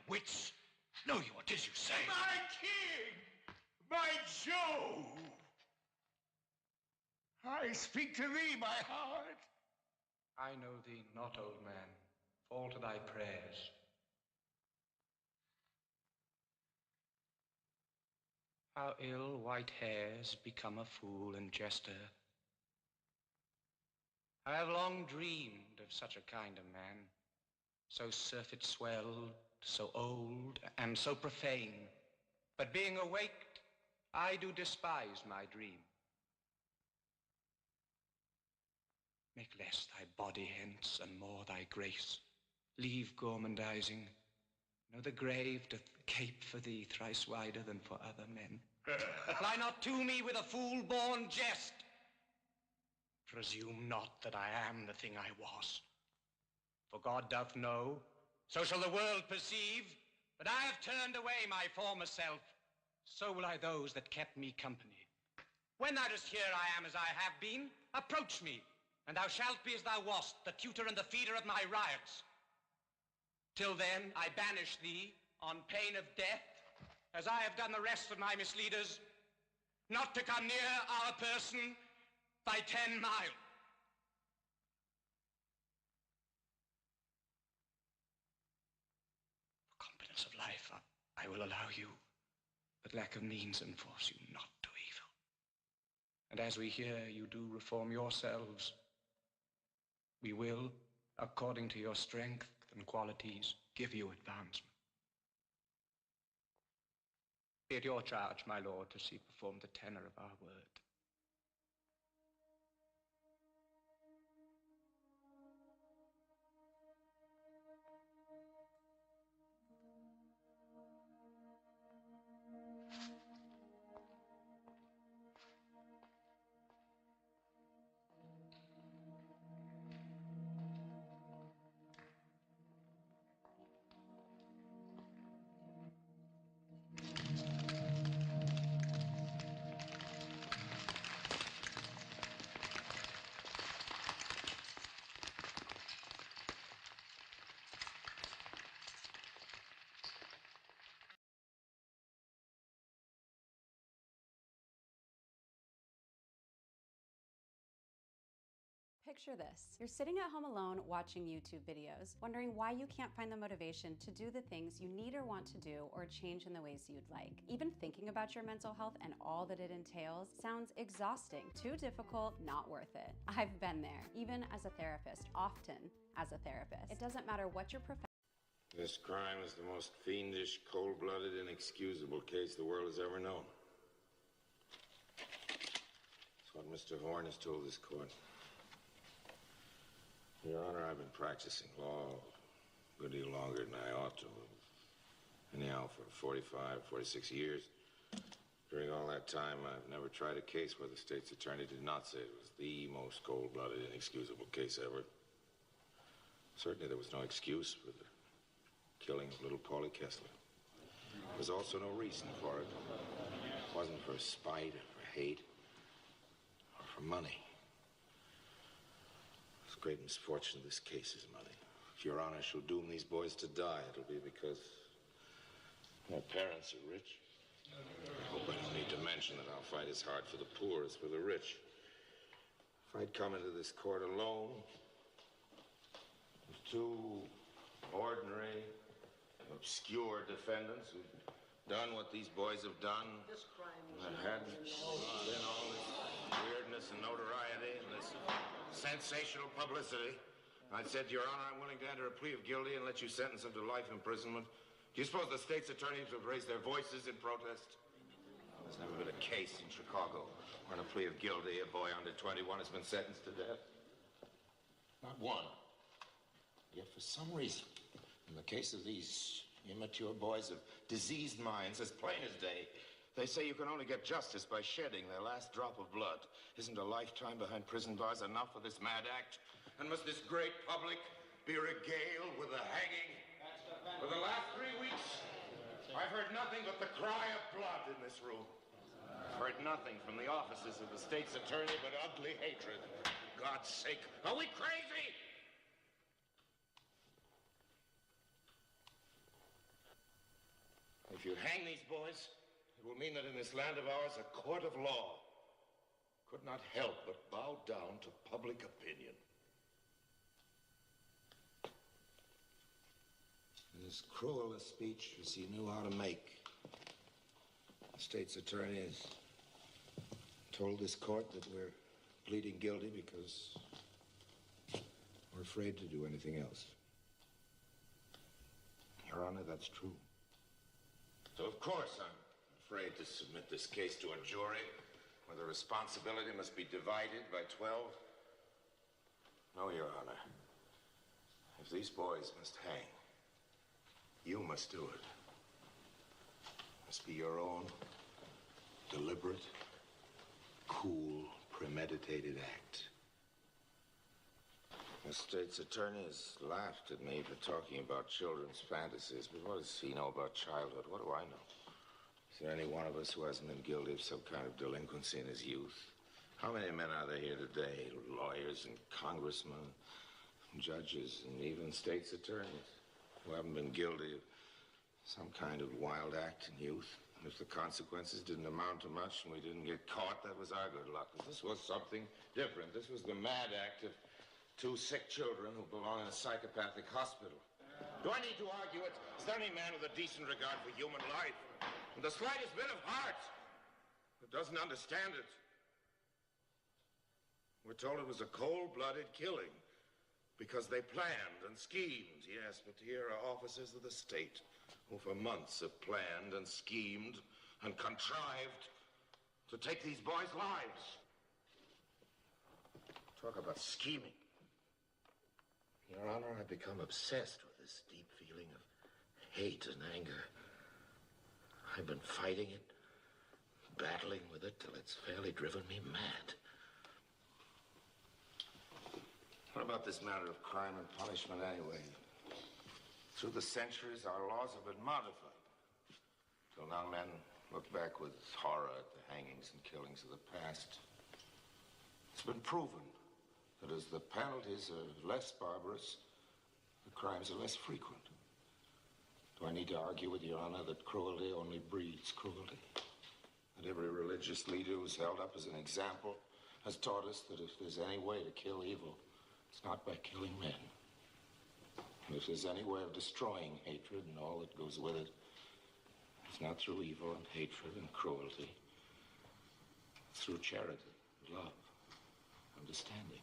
wits. Know you what 'tis you say. My king! My Jove! I speak to thee, my heart. I know thee not, old man. Fall to thy prayers. How ill white hairs become a fool and jester. I have long dreamed of such a kind of man, so surfeit-swelled, so old, and so profane. But being awaked, I do despise my dream. Make less thy body hence, and more thy grace. Leave gormandizing. Know the grave doth gape for thee thrice wider than for other men. Apply not to me with a fool-born jest. Presume not that I am the thing I was. For God doth know, so shall the world perceive, that I have turned away my former self. So will I those that kept me company. When thou dost hear I am as I have been, approach me, and thou shalt be as thou wast, the tutor and the feeder of my riots. Till then, I banish thee on pain of death, as I have done the rest of my misleaders, not to come near our person by 10 miles. For competence of life, I will allow you, but lack of means enforce you not to evil. And as we hear you do reform yourselves, we will, according to your strength and qualities, give you advancement. Be it your charge, my lord, to see performed the tenor of our word. Picture this. You're sitting at home alone watching YouTube videos, wondering why you can't find the motivation to do the things you need or want to do or change in the ways you'd like. Even thinking about your mental health and all that it entails sounds exhausting, too difficult, not worth it. I've been there, even as a therapist, often as a therapist. It doesn't matter what your profession. This crime is the most fiendish, cold-blooded, inexcusable case the world has ever known. That's what Mr. Horn has told this court. Your Honor, I've been practicing law a good deal longer than I ought to. Anyhow, for 45, 46 years. During all that time, I've never tried a case where the state's attorney did not say it was the most cold-blooded, inexcusable case ever. Certainly there was no excuse for the killing of little Paulie Kessler. There was also no reason for it. It wasn't for spite or for hate or for money. The great misfortune of this case is money. If Your Honor shall doom these boys to die, it'll be because their parents are rich. I hope I don't need to mention that our fight is hard for the poor as for the rich. If I'd come into this court alone, with two ordinary, obscure defendants who'd done what these boys have done, and hadn't been all this weirdness and notoriety and this sensational publicity, I'd said, Your Honor, I'm willing to enter a plea of guilty and let you sentence him to life imprisonment. Do you suppose the state's attorneys would raise their voices in protest? There's never been a case in Chicago where in a plea of guilty a boy under 21 has been sentenced to death. Not one. Yet for some reason, in the case of these immature boys of diseased minds, as plain as day, they say you can only get justice by shedding their last drop of blood. Isn't a lifetime behind prison bars enough for this mad act? And must this great public be regaled with the hanging? For the last 3 weeks, I've heard nothing but the cry of blood in this room. I've heard nothing from the offices of the state's attorney but ugly hatred. For God's sake, are we crazy? If you hang these boys, it will mean that in this land of ours, a court of law could not help but bow down to public opinion. As cruel a speech as he knew how to make, the state's attorney has told this court that we're pleading guilty because we're afraid to do anything else. Your Honor, that's true. So, of course, I'm afraid to submit this case to a jury where the responsibility must be divided by 12. No, Your Honor. If these boys must hang, you must do it. It must be your own deliberate, cool, premeditated act. The state's attorney has laughed at me for talking about children's fantasies, but what does he know about childhood? What do I know? Is there any one of us who hasn't been guilty of some kind of delinquency in his youth? How many men are there here today, lawyers and congressmen, and judges, and even state's attorneys, who haven't been guilty of some kind of wild act in youth? And if the consequences didn't amount to much and we didn't get caught, that was our good luck. But this was something different. This was the mad act of 2 sick children who belong in a psychopathic hospital. Do I need to argue it? Is there any man with a decent regard for human life, and the slightest bit of heart, that doesn't understand it? We're told it was a cold-blooded killing because they planned and schemed. Yes, but here are officers of the state who for months have planned and schemed and contrived to take these boys' lives. Talk about scheming. Your Honor, I've become obsessed with this deep feeling of hate and anger. I've been fighting it, battling with it till it's fairly driven me mad. What about this matter of crime and punishment anyway? Through the centuries, our laws have been modified. Till now, men look back with horror at the hangings and killings of the past. It's been proven that as the penalties are less barbarous, the crimes are less frequent. Do I need to argue with Your Honor that cruelty only breeds cruelty? That every religious leader who's held up as an example has taught us that if there's any way to kill evil, it's not by killing men. And if there's any way of destroying hatred and all that goes with it, it's not through evil and hatred and cruelty. It's through charity, love, understanding.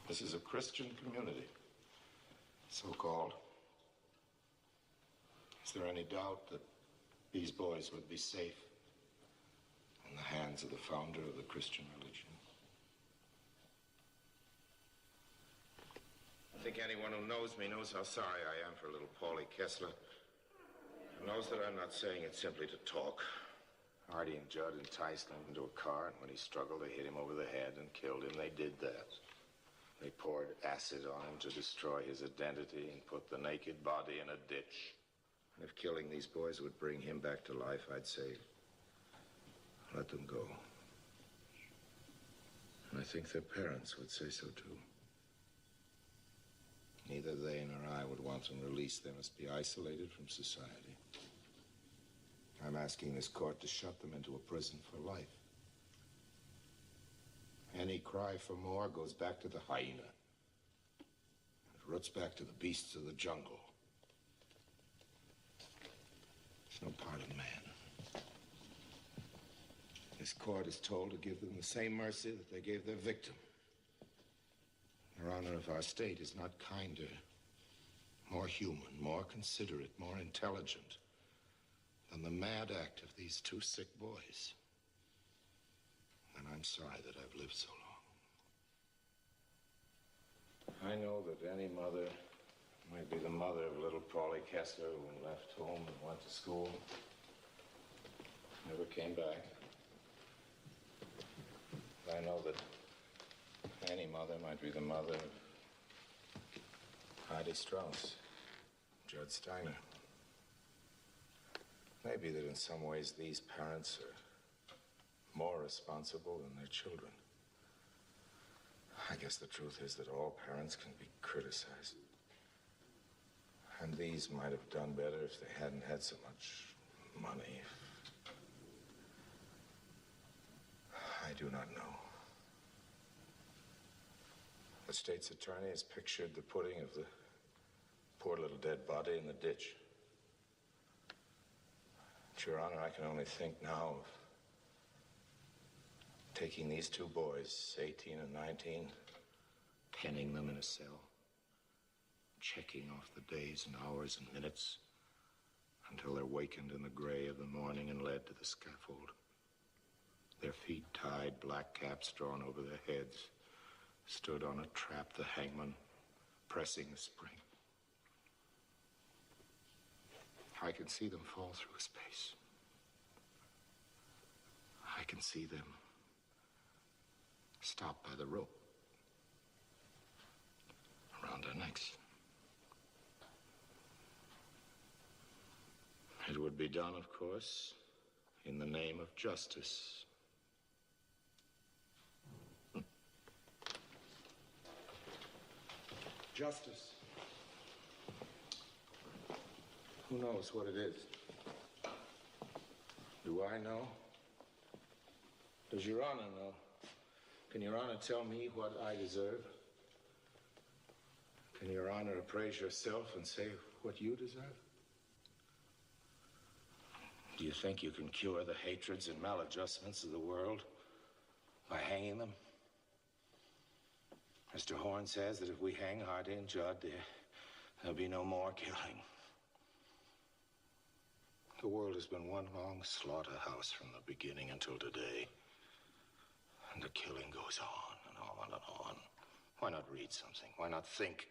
This is a Christian community, so-called. Is there any doubt that these boys would be safe in the hands of the founder of the Christian religion? I think anyone who knows me knows how sorry I am for little Paulie Kessler. And knows that I'm not saying it simply to talk. Artie and Judd enticed him into a car, and when he struggled, they hit him over the head and killed him. They did that. They poured acid on him to destroy his identity and put the naked body in a ditch. And if killing these boys would bring him back to life, I'd say, let them go. And I think their parents would say so too. Neither they nor I would want them released. They must be isolated from society. I'm asking this court to shut them into a prison for life. Any cry for more goes back to the hyena. It roots back to the beasts of the jungle. It's no part of man. This court is told to give them the same mercy that they gave their victim. Your Honor, if our state is not kinder, more human, more considerate, more intelligent than the mad act of these 2 sick boys, then I'm sorry that I've lived so long. I know that any mother might be the mother of little Paulie Kessler who left home and went to school, never came back. I know that any mother might be the mother of Heidi Strauss, Judd Steiner. Maybe that in some ways these parents are more responsible than their children. I guess the truth is that all parents can be criticized. And these might have done better if they hadn't had so much money. I do not know. The state's attorney has pictured the putting of the poor little dead body in the ditch. But, Your Honor, I can only think now of taking these two boys, 18 and 19, penning them in a cell, checking off the days and hours and minutes until they're wakened in the gray of the morning and led to the scaffold. Their feet tied, black caps drawn over their heads, stood on a trap, the hangman pressing the spring. I can see them fall through space. I can see them stop by the rope around our necks. It would be done, of course, in the name of justice. Justice. Who knows what it is? Do I know? Does Your Honor know? Can Your Honor tell me what I deserve? Can Your Honor appraise yourself and say what you deserve? Do you think you can cure the hatreds and maladjustments of the world by hanging them? Mr. Horn says that if we hang Hardy and Judd, there'll be no more killing. The world has been one long slaughterhouse from the beginning until today. And the killing goes on and on and on. Why not read something? Why not think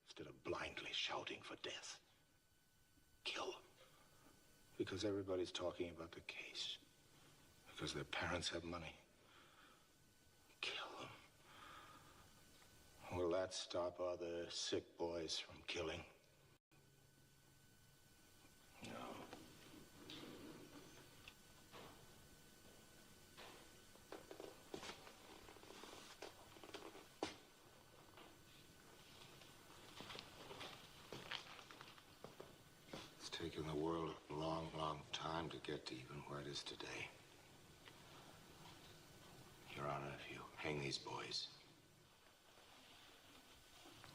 instead of blindly shouting for death? Kill. Because everybody's talking about the case. Because their parents have money. Kill them. Will that stop other sick boys from killing? No. It's taken the world a long, long time to get to even where it is today. Your Honor, if you hang these boys,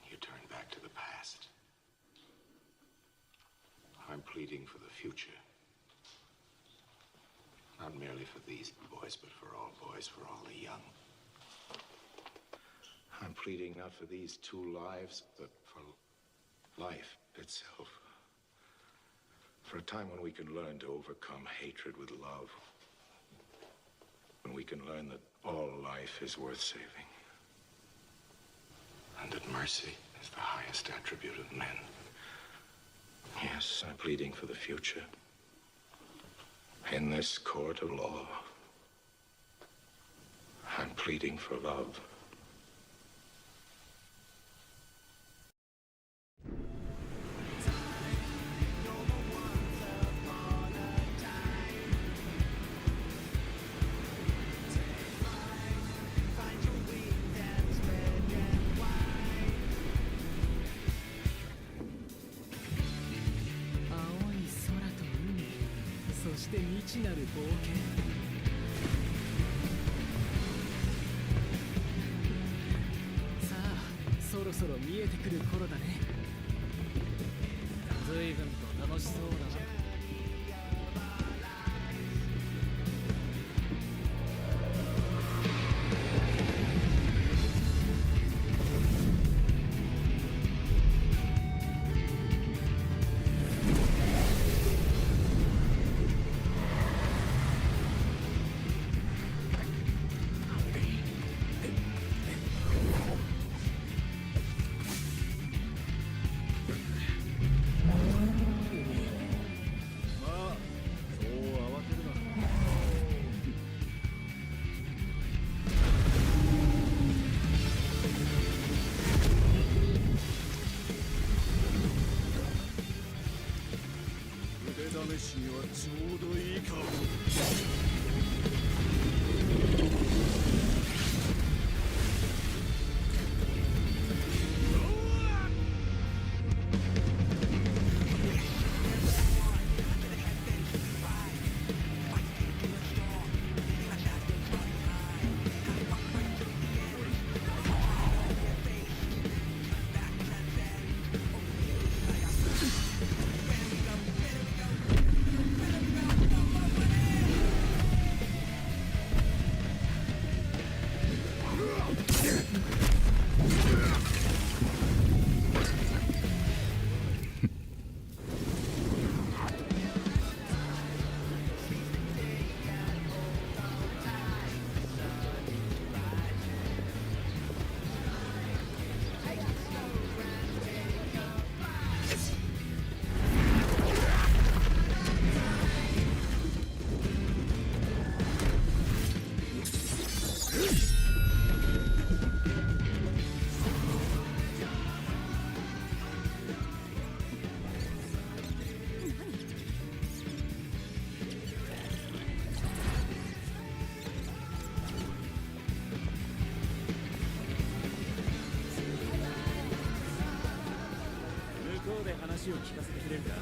you turn back to the past. I'm pleading for the future. Not merely for these boys, but for all boys, for all the young. I'm pleading not for these two lives, but for life itself. For a time when we can learn to overcome hatred with love. When we can learn that all life is worth saving. And that mercy is the highest attribute of men. Yes, I'm pleading for the future. In this court of law. I'm pleading for love. 話を聞かせてくれるか。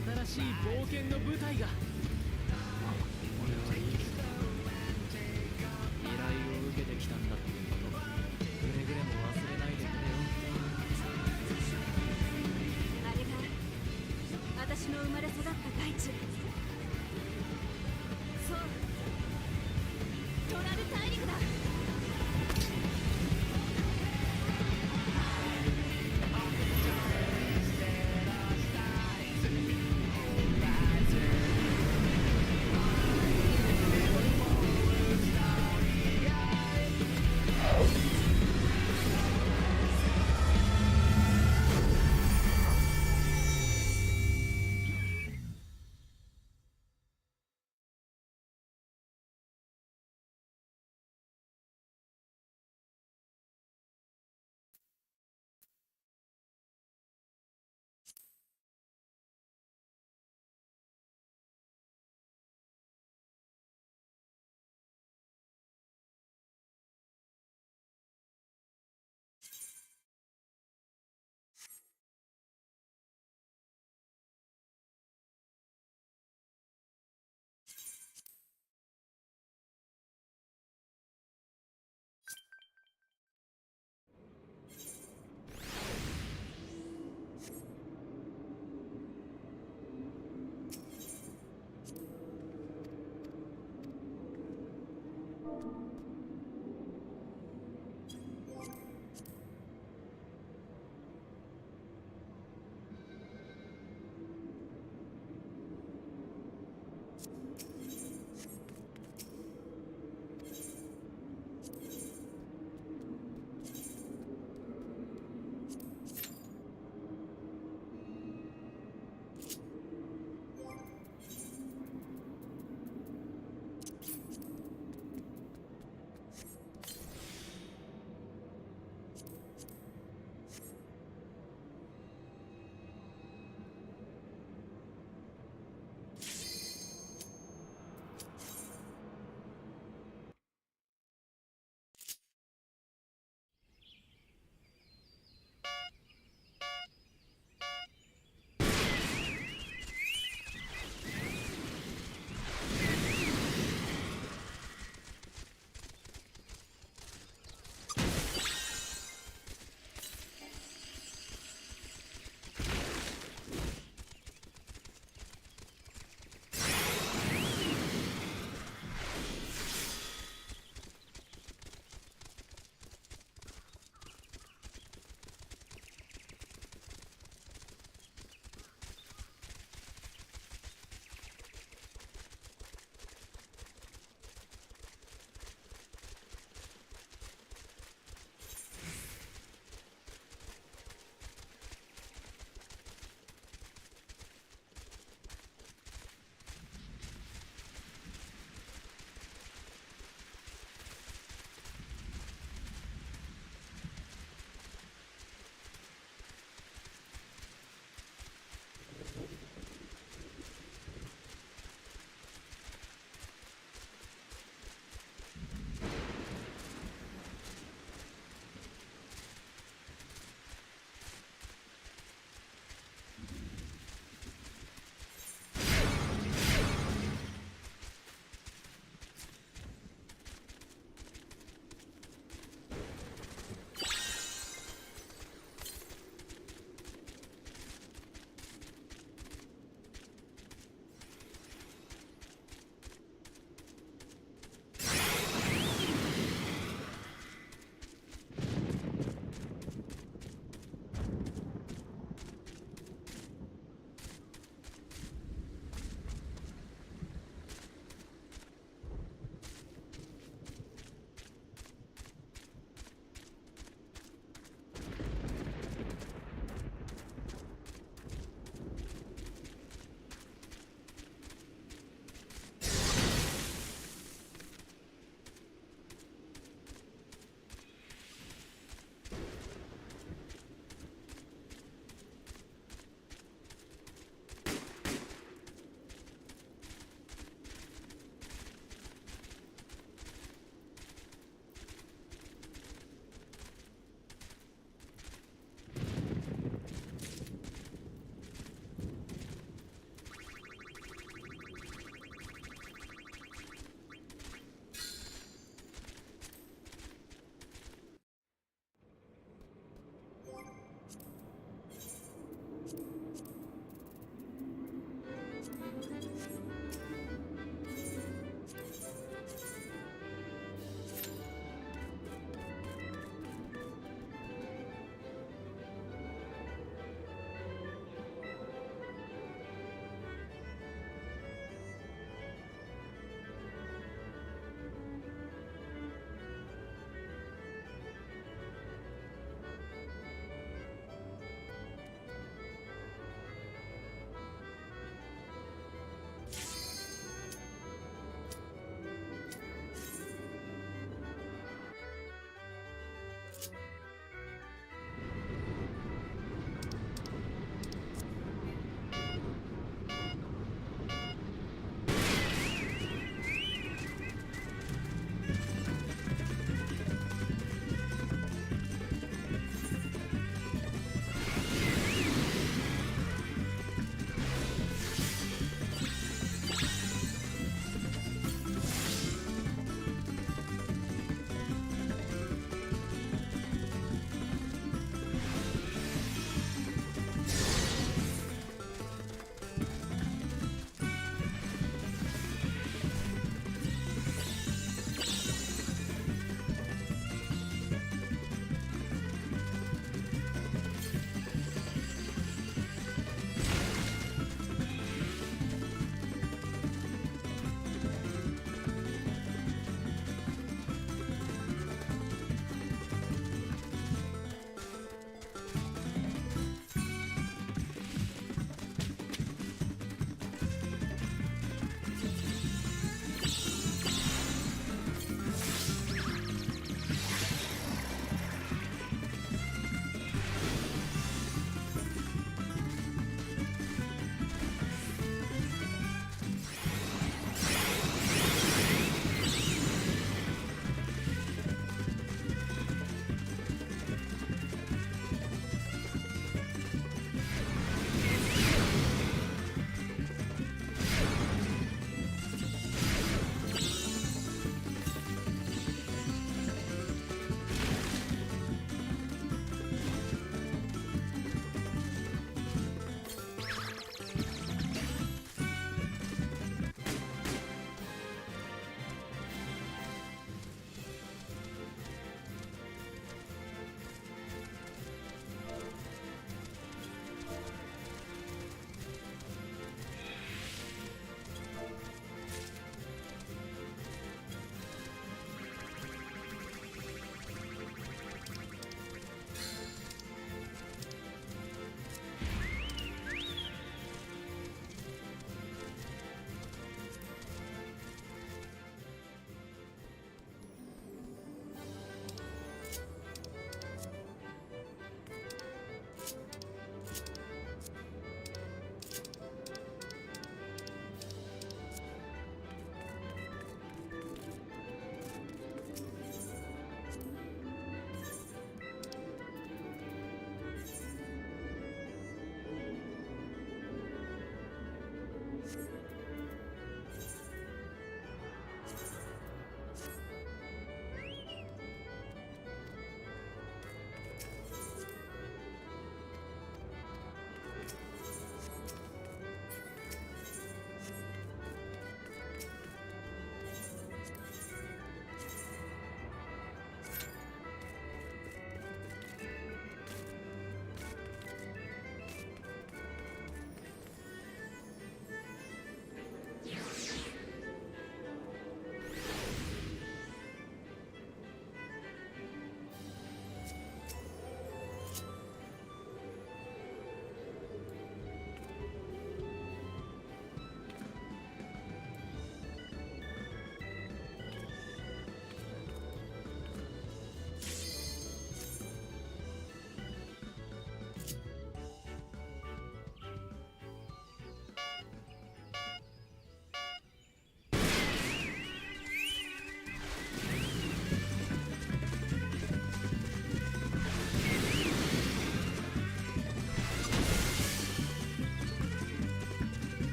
新しい冒険の舞台が。俺はいいけど依頼を受けてきたんだってことくれぐれも忘れないでくれよ。あれが私の生まれ育った大地。そうトラル大陸だ。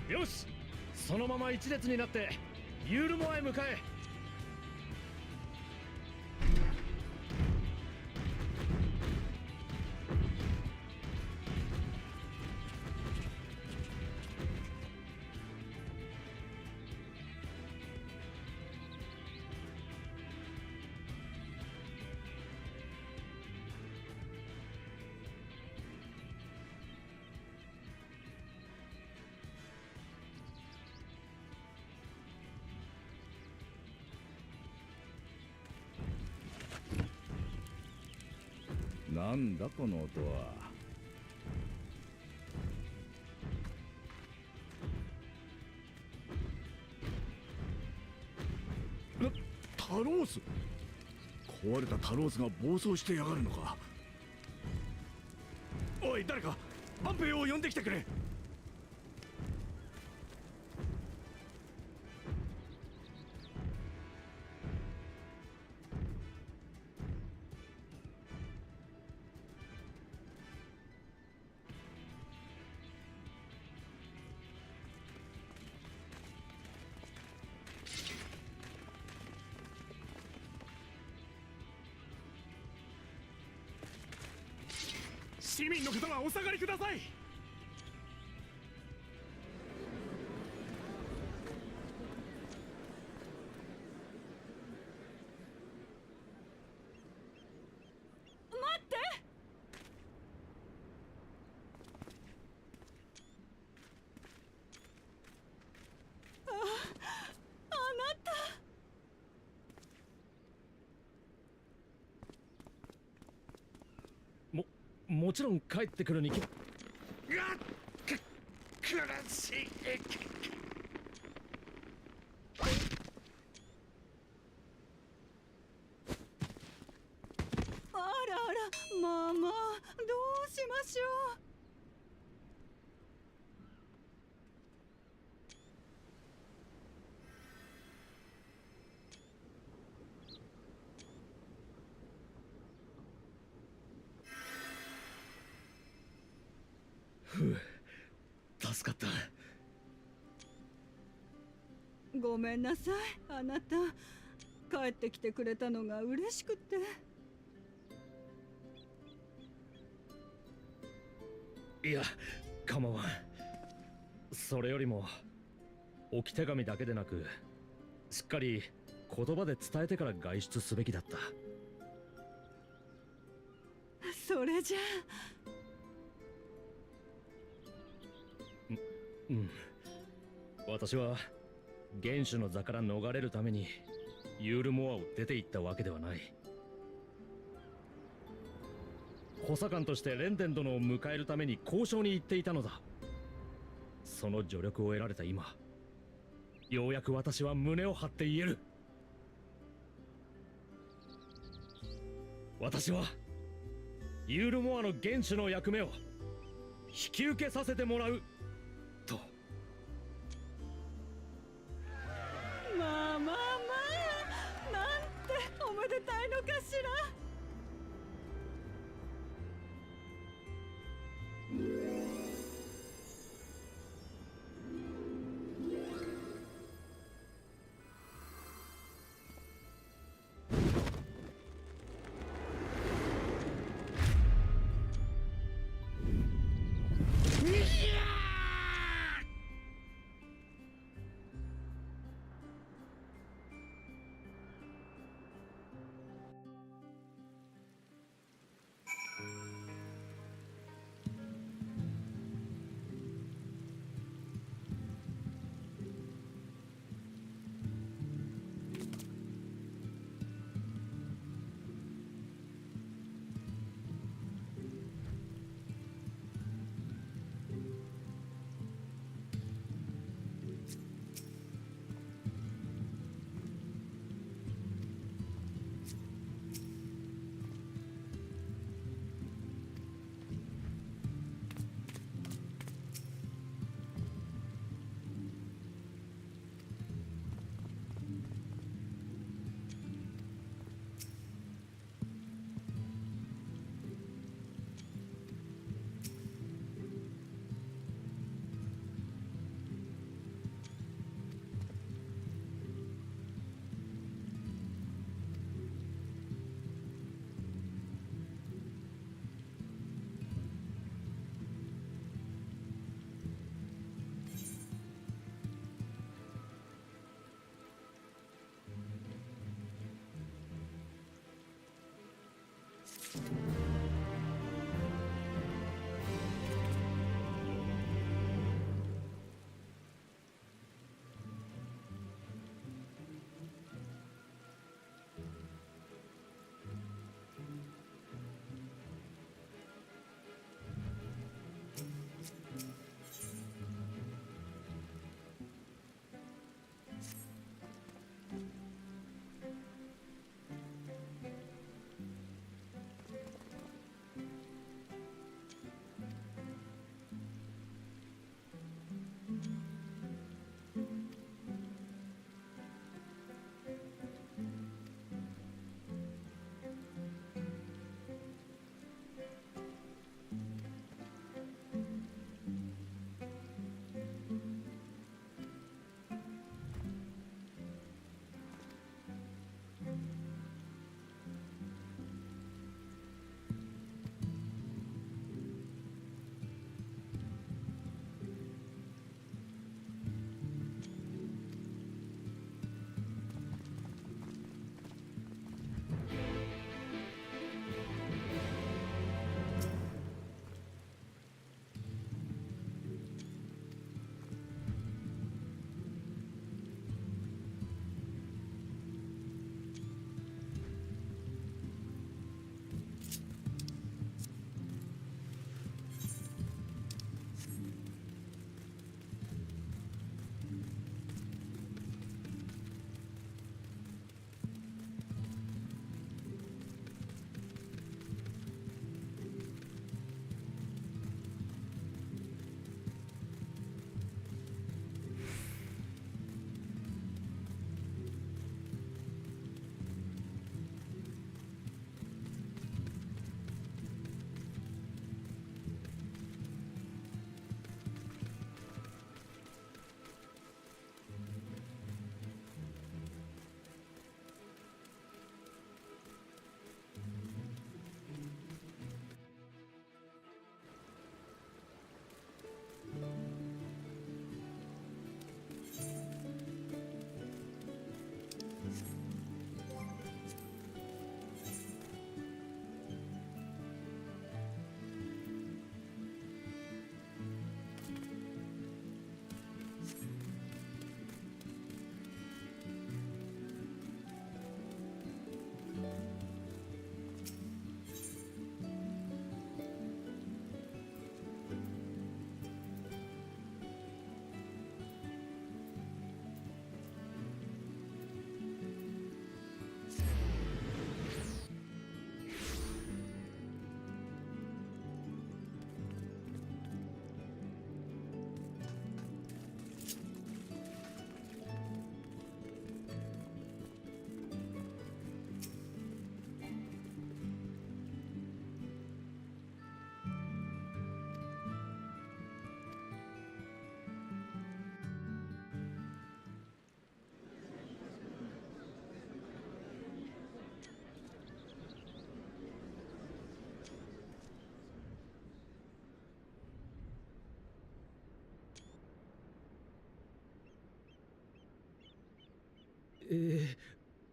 よし、そのまま一列になってユールモアへ向かえ。なんだこの音は。タロース。壊れたタロースが暴走してやがるのか。おい、誰か万兵衛を呼んできてくれ。市民の方はお下がりください。待って。あなた。もちろん帰ってくるに決ま。苦しい。あらあら、ママ、どうしましょう。助かった。ごめんなさい、あなた。帰ってきてくれたのが嬉しくて。いや、構わん。それよりも置き手紙だけでなく、しっかり言葉で伝えてから外出すべきだった。それじゃあ。うん。私は元首の座から逃れるためにユールモアを出て行ったわけではない。補佐官としてレンデン殿を迎えるために交渉に行っていたのだ。その助力を得られた今、ようやく私は胸を張って言える。私はユールモアの元首の役目を引き受けさせてもらうと。まあまあまあ、なんておめでたいのかしら。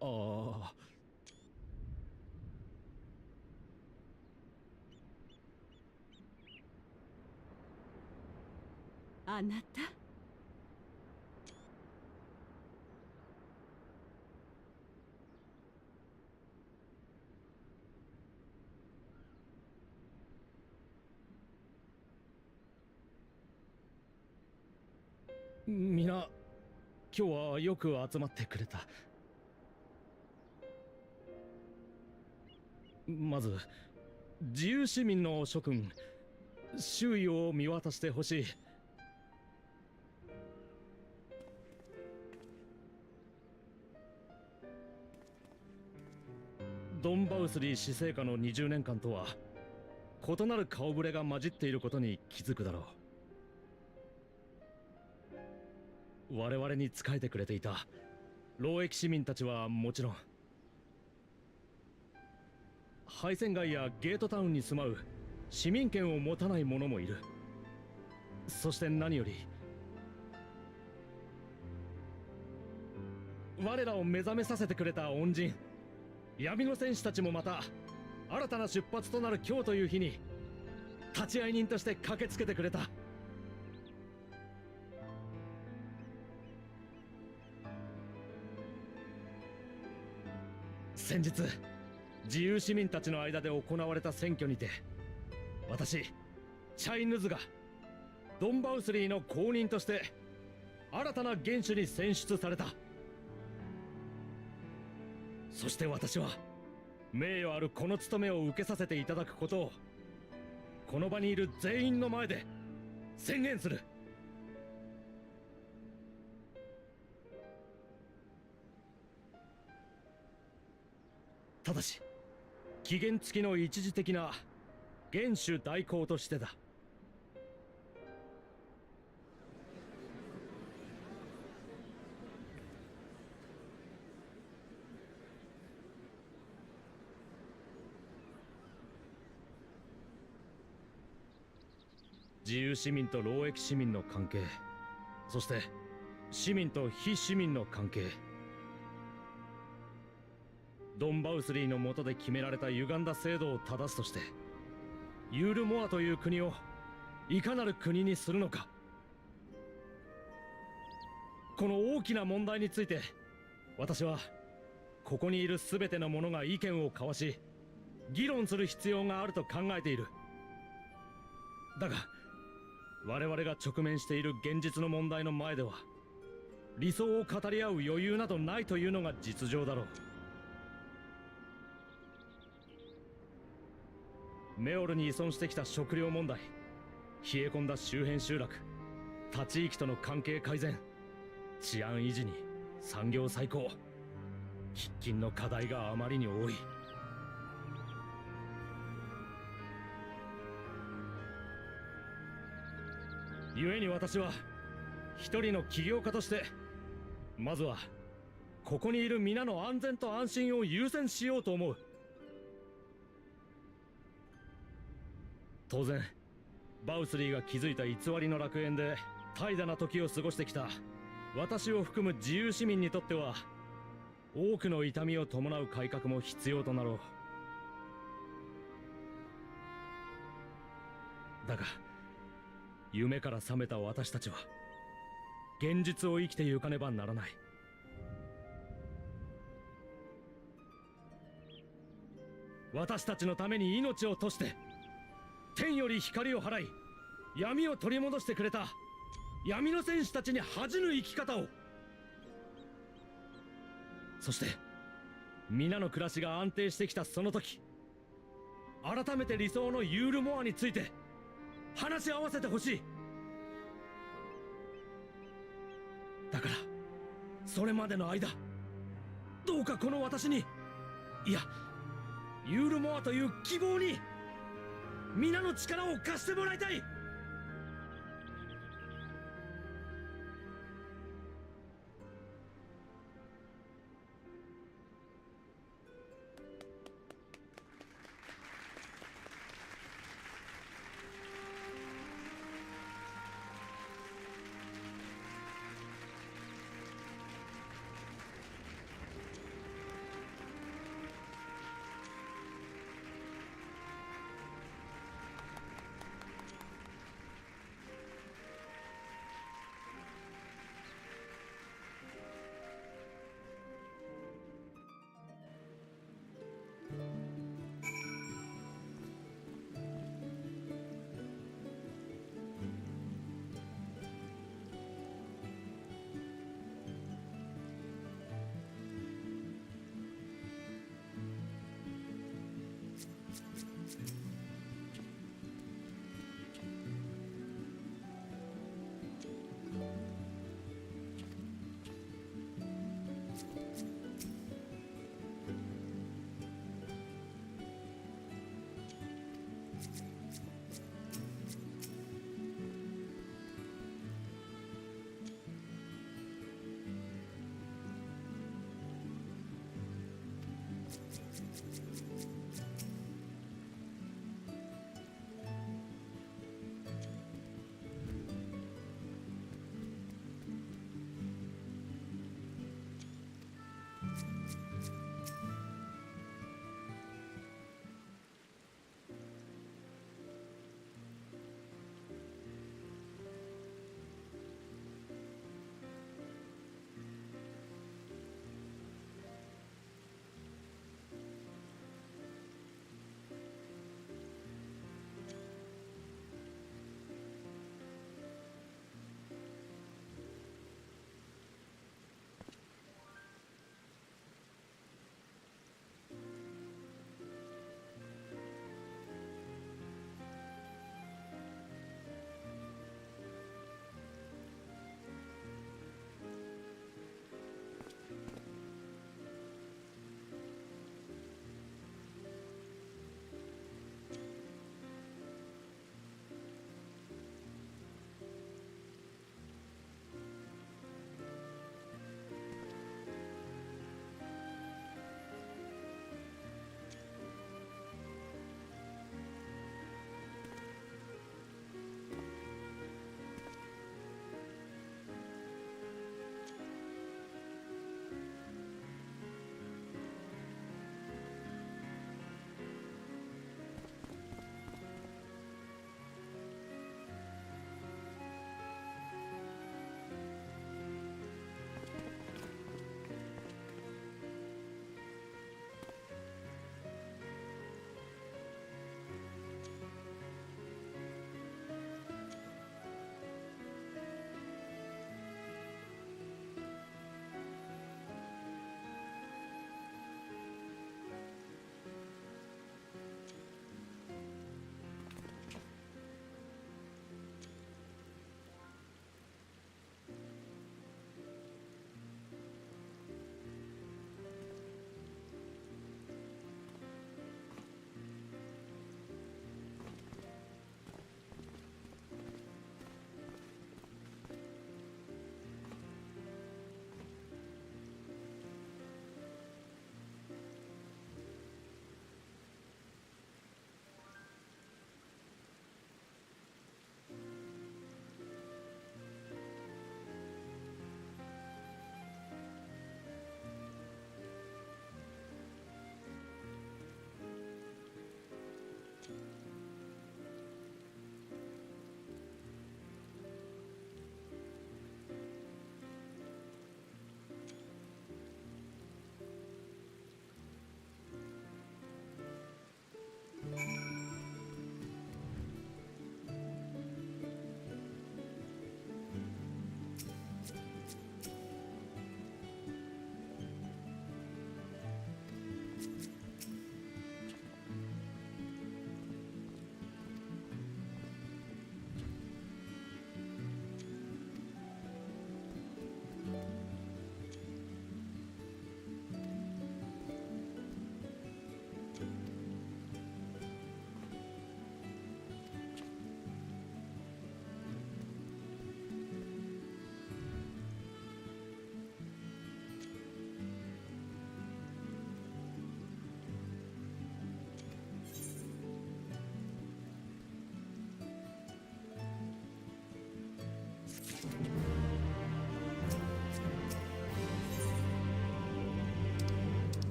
ああ。あなた。みな、今日はよく集まってくれた。まず、自由市民の諸君、周囲を見渡してほしい。ドンバウスリー死生下の20年間とは異なる顔ぶれが混じっていることに気づくだろう。我々に仕えてくれていた労役市民たちはもちろん、敗戦街やゲートタウンに住まう市民権を持たない者もいる。そして何より我らを目覚めさせてくれた恩人闇の戦士たちもまた新たな出発となる今日という日に立会人として駆けつけてくれた。先日自由市民たちの間で行われた選挙にて、私チャイヌズがドンバウスリーの公認として新たな元首に選出された。そして私は名誉あるこの務めを受けさせていただくことをこの場にいる全員の前で宣言する。ただし期限付きの一時的な元首代行としてだ。自由市民と労役市民の関係、そして市民と非市民の関係、ドンバウスリーの下で決められた歪んだ制度を正すとしてユールモアという国をいかなる国にするのか、この大きな問題について私はここにいる全ての者が意見を交わし議論する必要があると考えている。だが我々が直面している現実の問題の前では理想を語り合う余裕などないというのが実情だろう。メオルに依存してきた食料問題、冷え込んだ周辺集落、他地域との関係改善、治安維持に産業再興、喫緊の課題があまりに多い。故に私は一人の起業家としてまずはここにいる皆の安全と安心を優先しようと思う。当然バウスリーが築いた偽りの楽園で怠惰な時を過ごしてきた私を含む自由市民にとっては多くの痛みを伴う改革も必要となろう。だが夢から覚めた私たちは現実を生きてゆかねばならない。私たちのために命を賭して天より光を払い闇を取り戻してくれた闇の戦士たちに恥じぬ生き方を、そして皆の暮らしが安定してきたその時、改めて理想のユールモアについて話し合わせてほしい。だからそれまでの間どうかこの私に、いやユールモアという希望に皆の力を貸してもらいたい。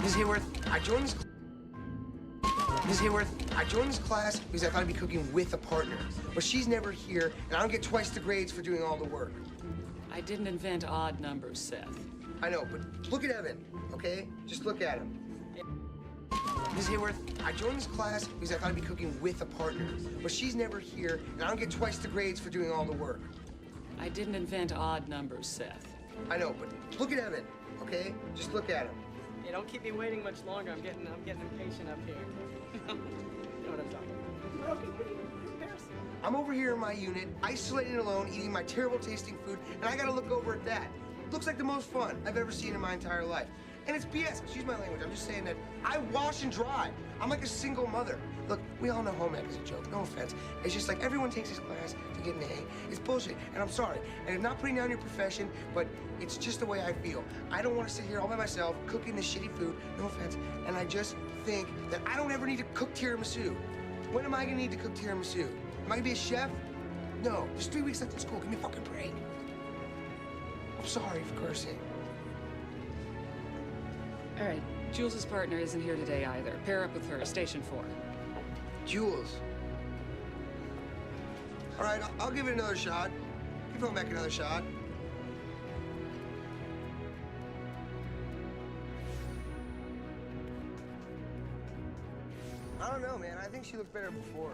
Ms. Hayworth, I joined this class because I thought I'd be cooking with a partner. But she's never here, and I don't get twice the grades for doing all the work. I didn't invent odd numbers, Seth. I know, but look at Evan, okay? Just look at him. Ms. Hayworth, I joined this class because I thought I'd be cooking with a partner. But she's never here, and I don't get twice the grades for doing all the work. I didn't invent odd numbers, Seth. I know, but look at Evan, okay? Just look at him. Hey, don't keep me waiting much longer. I'm getting impatient up here. You know what I'm talking about. I'm over here in my unit, isolated alone, eating my terrible tasting food, and I gotta look over at that. Looks like the most fun I've ever seen in my entire life. And it's BS, excuse my language. I'm just saying that I wash and dry. I'm like a single mother. Look, we all know home ec is a joke, no offense. It's just like everyone takes this class to get an A. It's bullshit, and I'm sorry. And I'm not putting down your profession, but it's just the way I feel. I don't want to sit here all by myself cooking this shitty food, no offense. And I just think that I don't ever need to cook tiramisu. When am I gonna need to cook tiramisu? Am I gonna be a chef? No, there's 3 weeks left in school. Give me a fucking break. I'm sorry for cursing. All right, Jules' partner isn't here today either. Pair up with her, Station 4. Jules. All right, I'll give it another shot. Give Omek another shot. I don't know, man. I think she looked better before.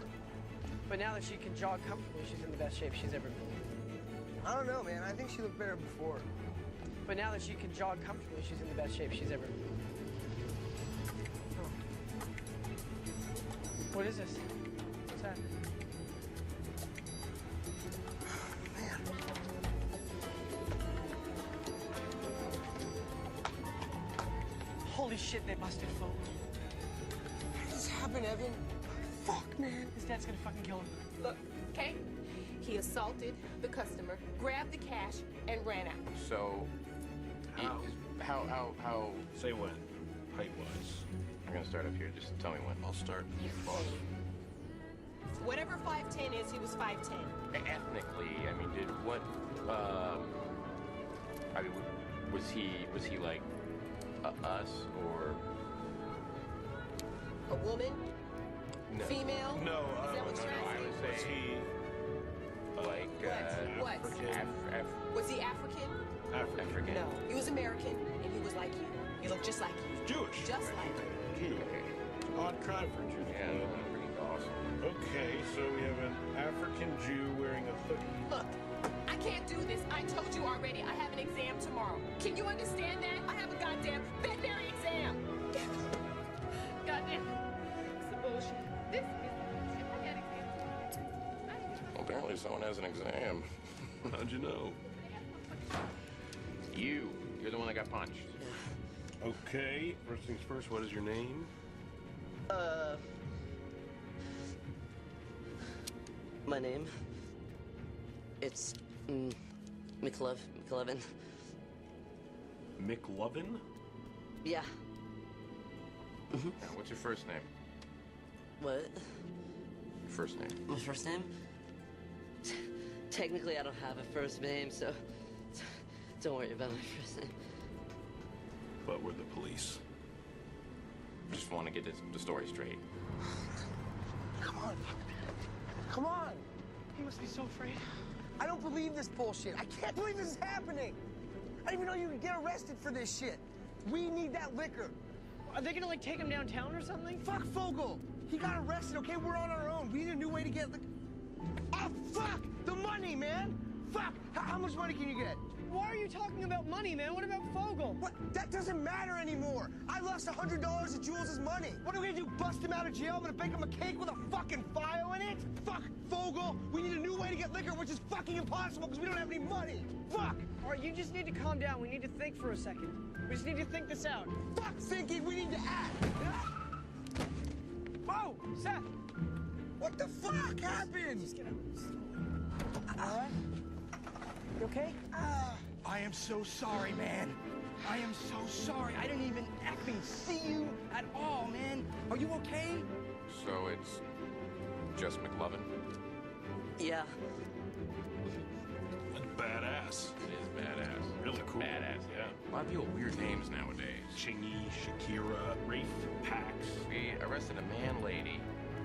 But now that she can jog comfortably, she's in the best shape she's ever been. I don't know, man. I think she looked better before. But now that she can jog comfortably, she's in the best shape she's ever been. Oh. What is this? What's happening? Man. Holy shit, they busted Fogel. How did this happen, Evan? Fuck, man. His dad's gonna fucking kill him. Look, okay? He assaulted the customer, grabbed the cash, and ran out. So, how? Say when. Height-wise. I'm gonna start up here. Just tell me when. I'll start. Whatever 5'10" is, he was 5'10". Ethnically, I mean, was he like us or A woman? no? Female? No, Is that what you're I asking? would say What? Was he African? African. No. He was American, and he was like you. He looked just like you. Jewish. Just like you. Jew. Odd crowd for Jews. Yeah, pretty awesome. Okay, so we have an African Jew wearing a hoodie. Look, I can't do this. I told you already. I have an exam tomorrow. Can you understand that? I have a goddamn veterinary exam. Goddamn. It's the bullshit. This is bullshit. I got exam tomorrow. Well, apparently someone has an exam. How'd you know? You're the one that got punched. Okay, first things first, what is your name? My name? It's, McLovin. McLovin? Yeah. Now, what's your first name? What? Your first name. My first name? Technically, I don't have a first name, so don't worry about my first name. But we're the police. Just want to get the story straight. Come on. Come on. He must be so afraid. I don't believe this bullshit. I can't believe this is happening. I didn't even know you could get arrested for this shit. We need that liquor. Are they gonna, like, take him downtown or something? Fuck Fogel. He got arrested, okay? We're on our own. We need a new way to get Oh, fuck! The money, man! Fuck! How much money can you get? Why are you talking about money, man? What about Fogel? What? That doesn't matter anymore. I lost $100 of Jules' money. What are we gonna do, bust him out of jail? I'm gonna bake him a cake with a fucking file in it? Fuck Fogel! We need a new way to get liquor, which is fucking impossible because we don't have any money. Fuck! All right, you just need to calm down. We need to think for a second. We just need to think this out. Fuck thinking! We need to act! Whoa! Seth! What the fuck happened? Just get up. All right? You okay? I am so sorry, man. I am so sorry. I didn't even effing see you at all, man. Are you okay? So it's just McLovin? Yeah. Badass. It is badass. Really cool. Badass, yeah. lot of people with weird names nowadays. Chingy, Shakira, Rafe, Pax. We arrested a man-lady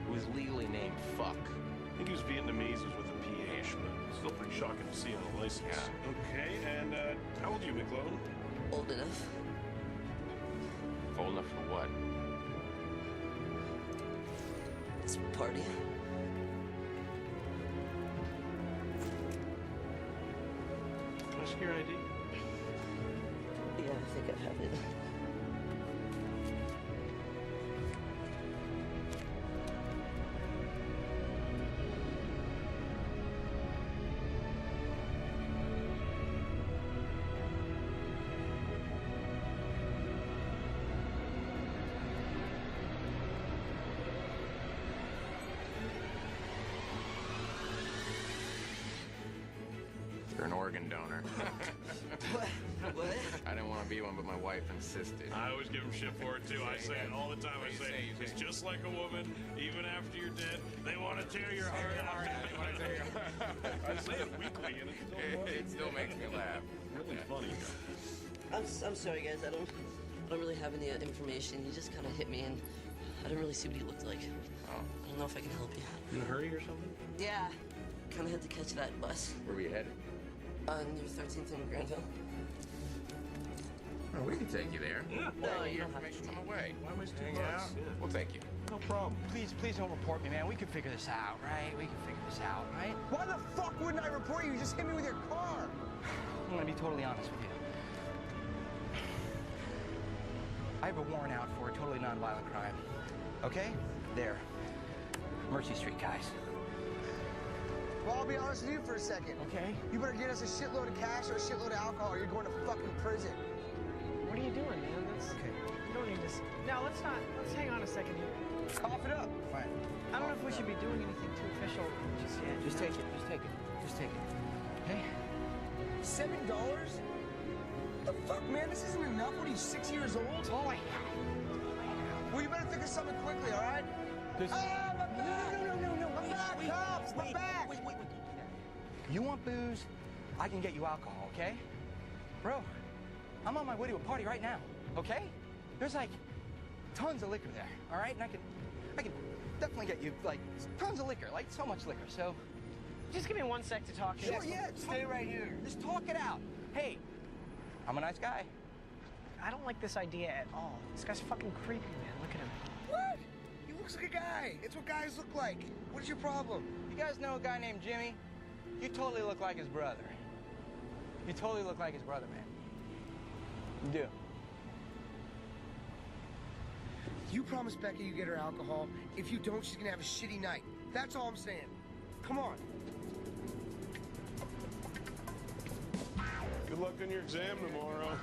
who was legally named Fuck. I think he was Vietnamese, was with a PH, but still pretty shocking to see on a license. Yeah. Okay, and how old are you, McClone? Old enough. Old enough for what? Let's party. Can I see your ID? Yeah, I think I have it. You're an organ donor. What? I didn't want to be one, but my wife insisted. I always give him shit for it, too. I say it all the time. I say, it's just like a woman. Even after you're dead, they want to tear your heart out. I say it weekly, and it still makes me laugh. Really funny. I'm sorry, guys. I don't really have any information. You just kind of hit me, and I didn't really see what he looked like. Oh. I don't know if I can help you. In a hurry or something? Yeah. Kind of had to catch that bus. Where were you headed? Near 13th and Granville. Oh, we can take you there. Yeah. No, your you don't have information to. on the way. Why waste Hang $2? out. Yeah. We'll take you. No problem. Please don't report me, man. We can figure this out, right? We can figure this out, right? Why the fuck wouldn't I report you? You just hit me with your car. I'm gonna be totally honest with you. I have a warrant out for a totally non-violent crime. Okay? There. Mercy Street, guys. Well, I'll be honest with you for a second. Okay? You better get us a shitload of cash or a shitload of alcohol or you're going to fucking prison. What are you doing, man? That's okay. You don't need this. Now let's hang on a second here. Cough it up. Fine. I don't know if we should be doing anything too official just yet. Just take it. Just take it. Just take it. Okay? $7? The fuck, man? This isn't enough. What are you, 6 years old? That's all I have. Well, you better think of something quickly, all right? This... Ah, my back! No. My back, cops! My back! Wait. You want booze? I can get you alcohol, okay? Bro, I'm on my way to a party right now, okay? There's like tons of liquor there, all right? And I can definitely get you like tons of liquor, like so much liquor. So Just give me 1 sec to talk. sure, yeah, stay right here. Just talk it out. Hey, I'm a nice guy. I don't like this idea at all. This guy's fucking creepy, man. Look at him. What? He looks like a guy. It's what guys look like. What is your problem? You guys know a guy named Jimmy? You totally look like his brother. You totally look like his brother, man. You do. You promise Becca you get her alcohol. If you don't, she's gonna have a shitty night. That's all I'm saying. Come on. Good luck on your exam tomorrow.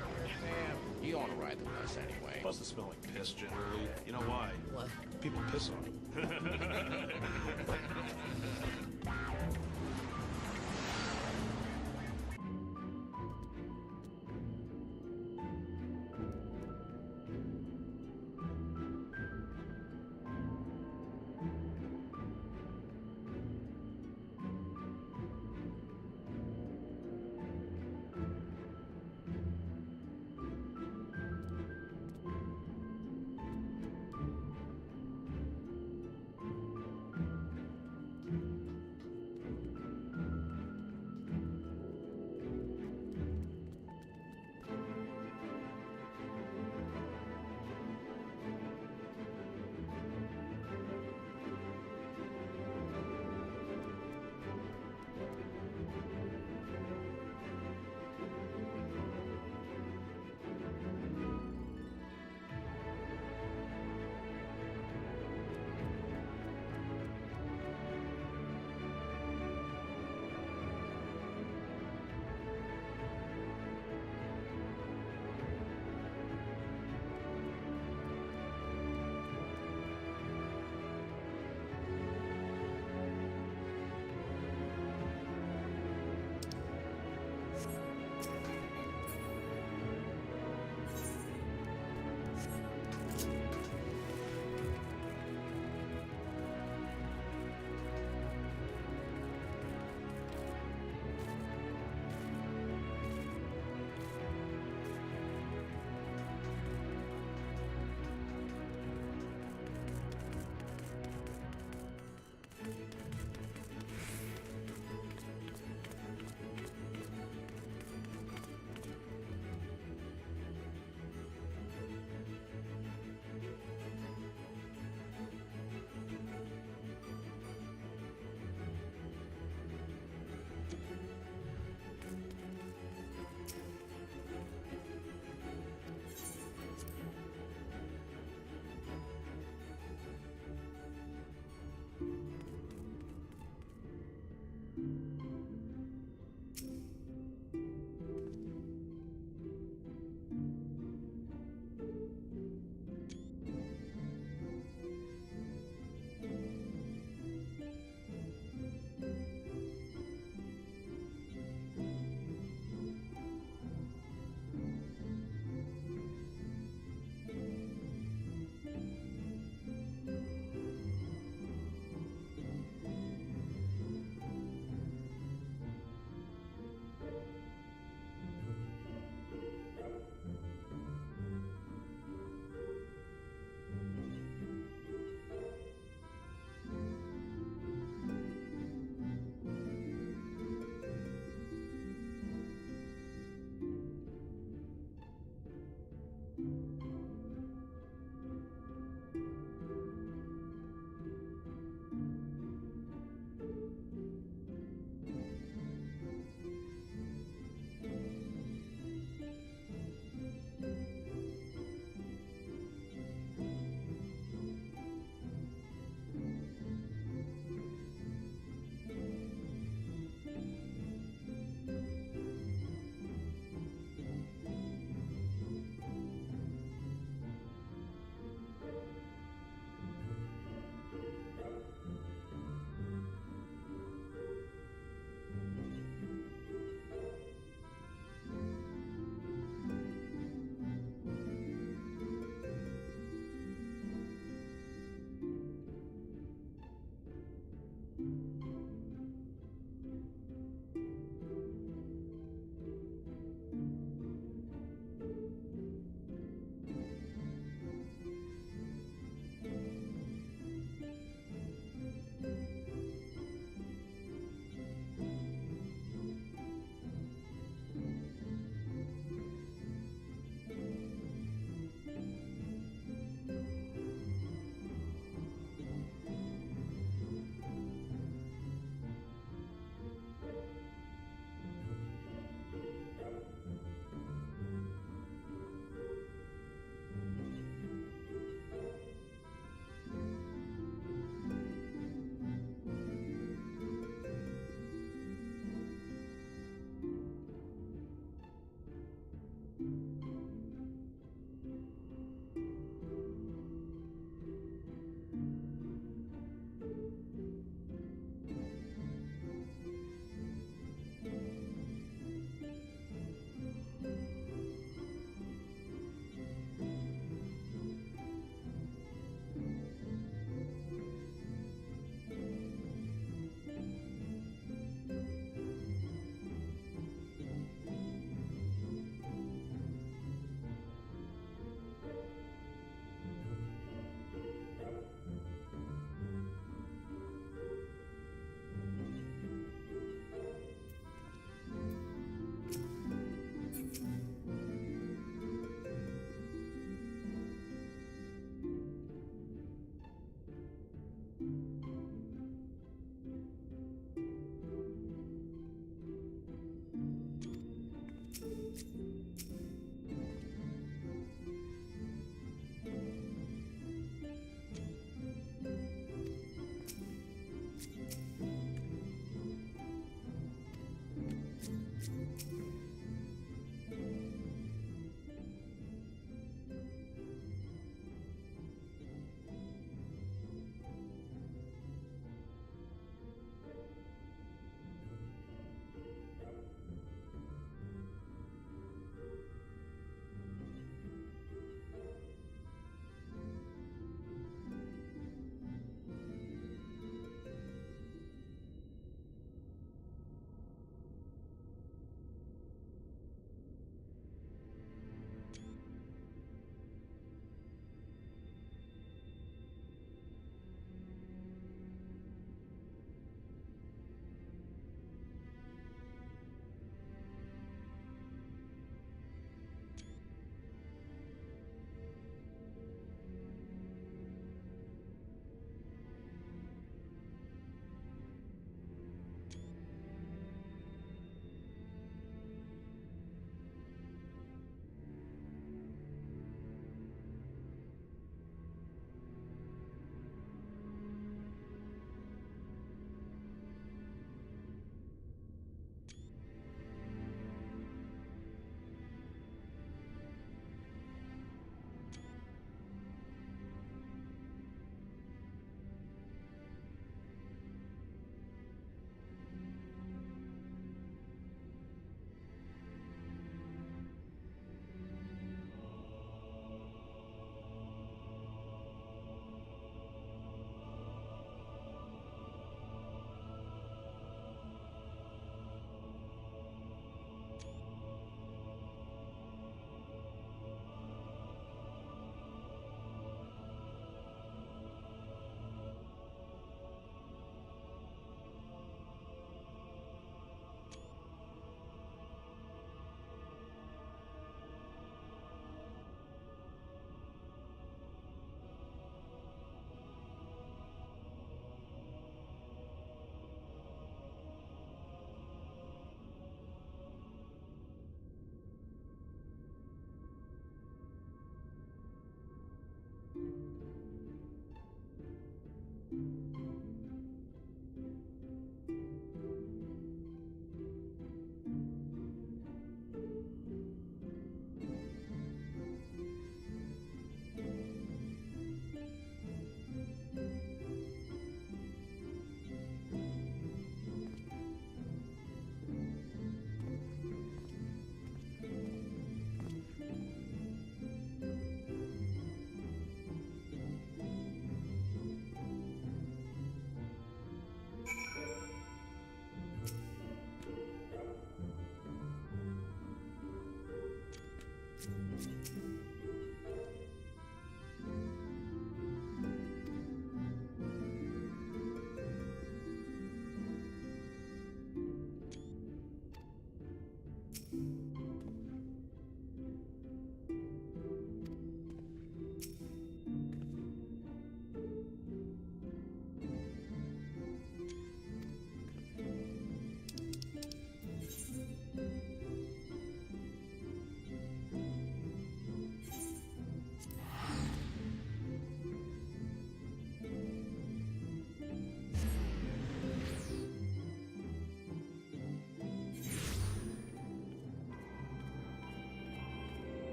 You don't want to ride the bus anyway. Buses smell like piss generally. You know why? What? People piss on them.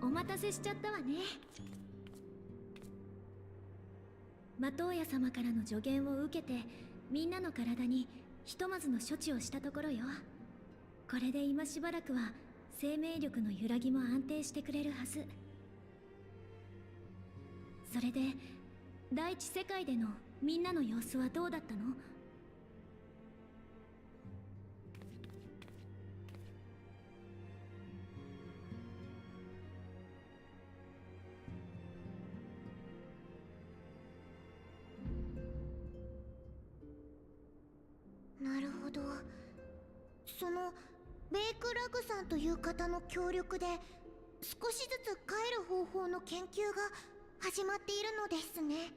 お待たせしちゃったわね。魔刀屋様からの助言を受けて、みんなの体にひとまずの処置をしたところよ。これで今しばらくは生命力の揺らぎも安定してくれるはず。それで第一世界でのみんなの様子はどうだったの？なるほど。そのベイクラグさんという方の協力で少しずつ帰る方法の研究が始まっているのですね。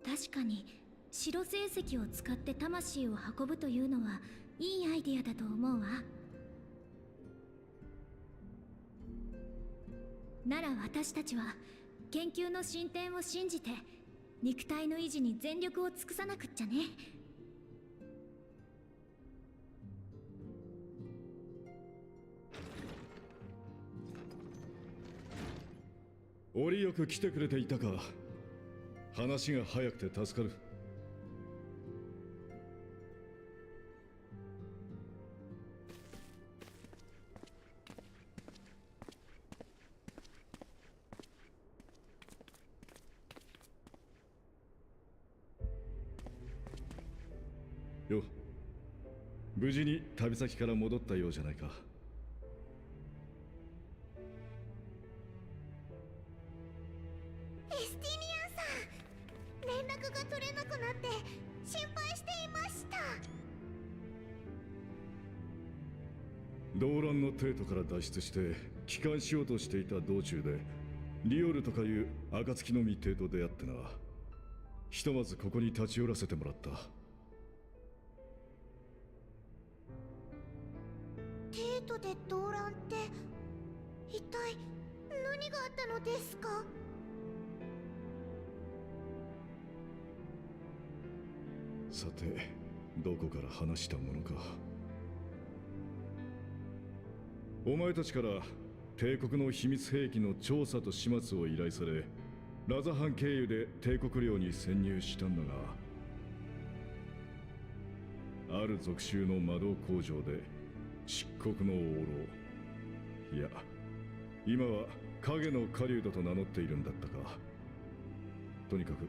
確かに白成石を使って魂を運ぶというのはいいアイディアだと思うわ。なら私たちは研究の進展を信じて肉体の維持に全力を尽くさなくっちゃね。折よく来てくれていたか。話が早くて助かる。よ、無事に旅先から戻ったようじゃないか。エスティニアンさん、連絡が取れなくなって心配していました。動乱の帝都から脱出して帰還しようとしていた道中でリオルとかいう暁の実帝と出会ってな。ひとまずここに立ち寄らせてもらった。帝都で動乱って一体何があったのですか？さて、どこから話したものか。お前たちから帝国の秘密兵器の調査と始末を依頼され、ラザ藩経由で帝国領に潜入したんだが、ある属州の魔導工場で漆黒の王老、いや今は影の狩人と名乗っているんだったか。とにかく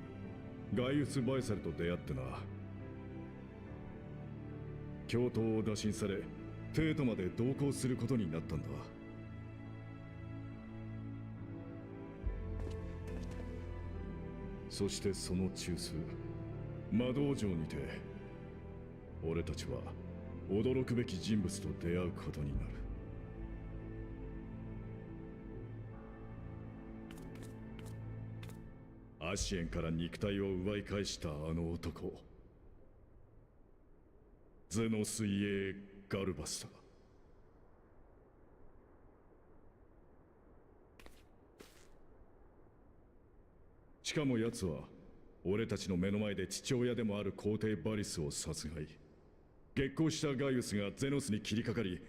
ガイウス・バイサルと出会ってな。教頭を打診されテートまで同行することになったんだ。そしてその中枢魔導城にて俺たちは驚くべき人物と出会うことになる。アシエンから肉体を奪い返したあの男、ゼノス・イエ・ガルバスだ。しかも奴は俺たちの目の前で父親でもある皇帝バリスを殺害。激高したガイウスがゼノスに切りかかり、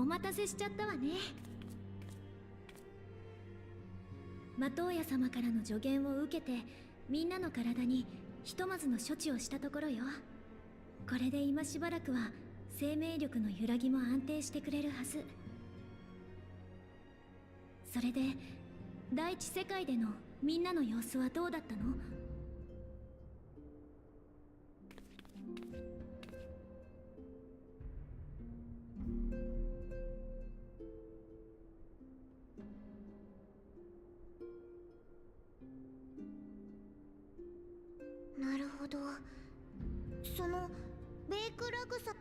待たせしちゃったわね。マトウヤ様からの助言を受けてみんなの体にひとまずの処置をしたところよ。これで今しばらくは生命力の揺らぎも安定してくれるはず。それで第一世界でのみんなの様子はどうだったの？なるほど。そのベイクラグさん。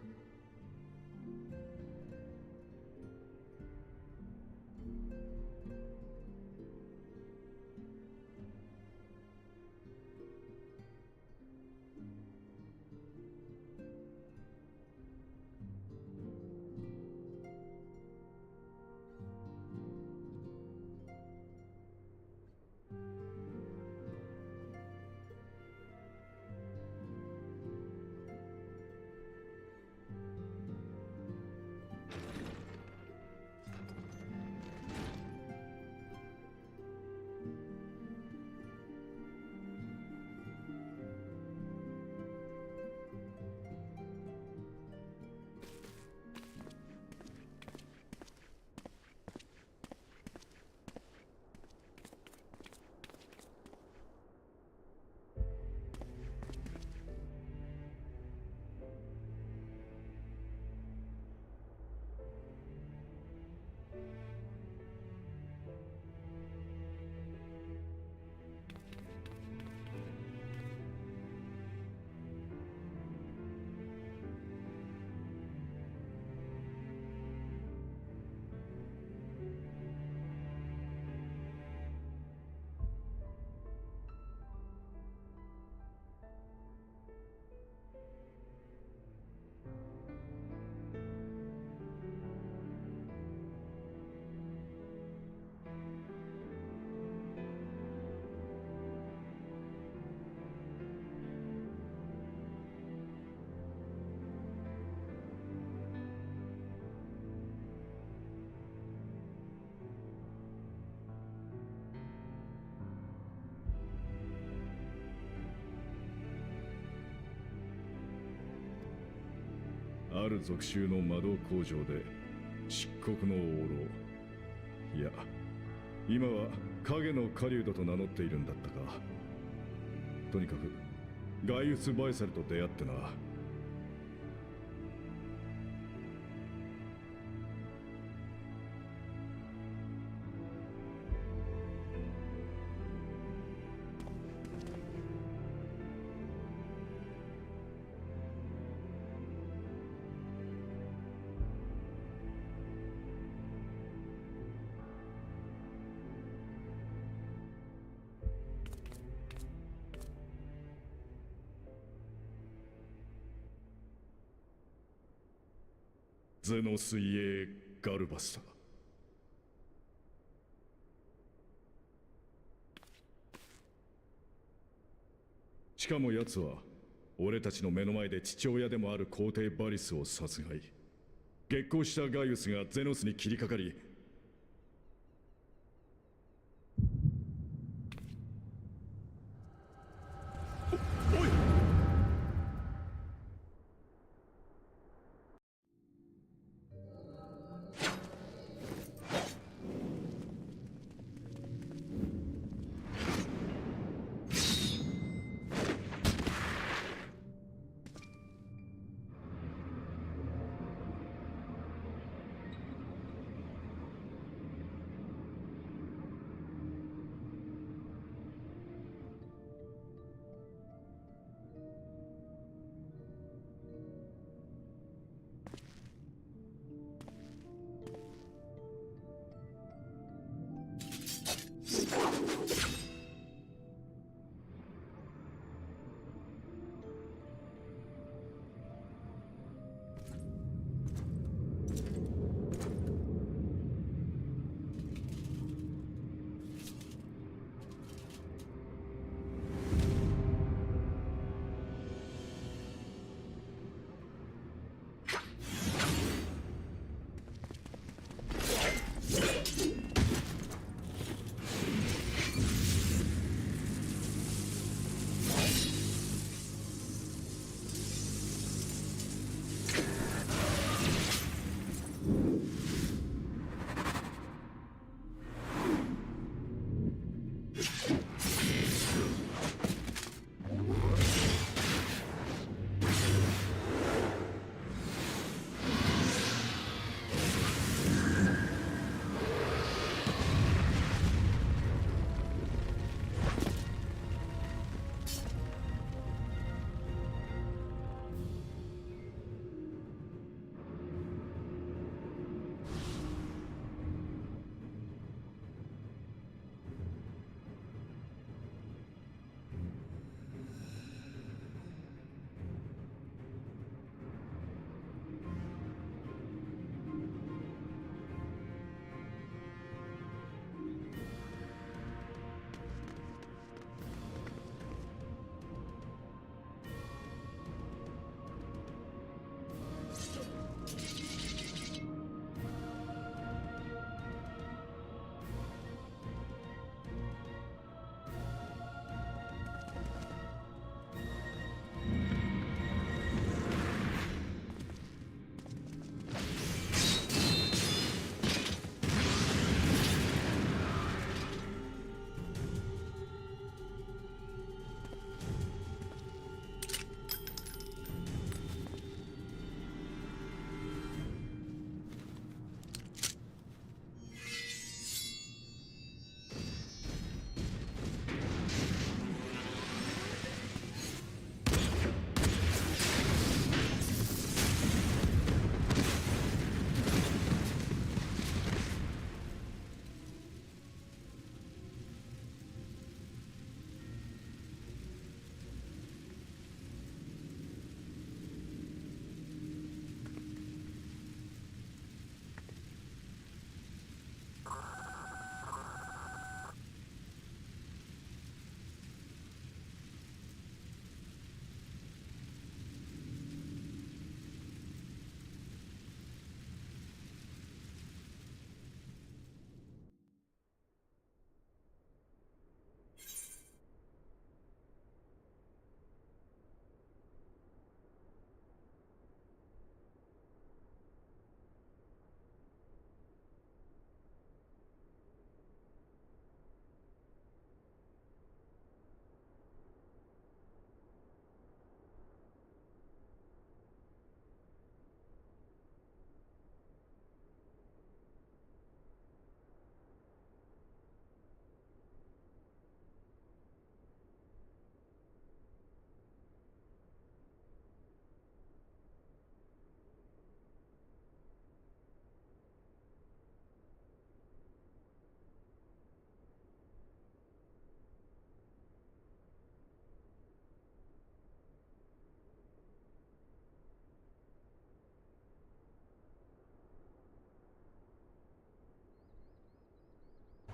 ある属州の魔導工場で漆黒の王老、いや今は影の狩人と名乗っているんだったか。とにかくガイウス・バイサルと出会ってな。ゼノス・イエ・ガルバスだ。しかも奴は俺たちの目の前で父親でもある皇帝バリスを殺害。激高したガイウスがゼノスに切りかかり、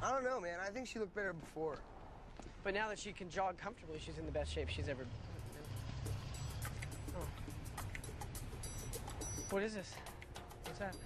I don't know, man. I think she looked better before. But now that she can jog comfortably, she's in the best shape she's ever been. Oh. What is this? What's that?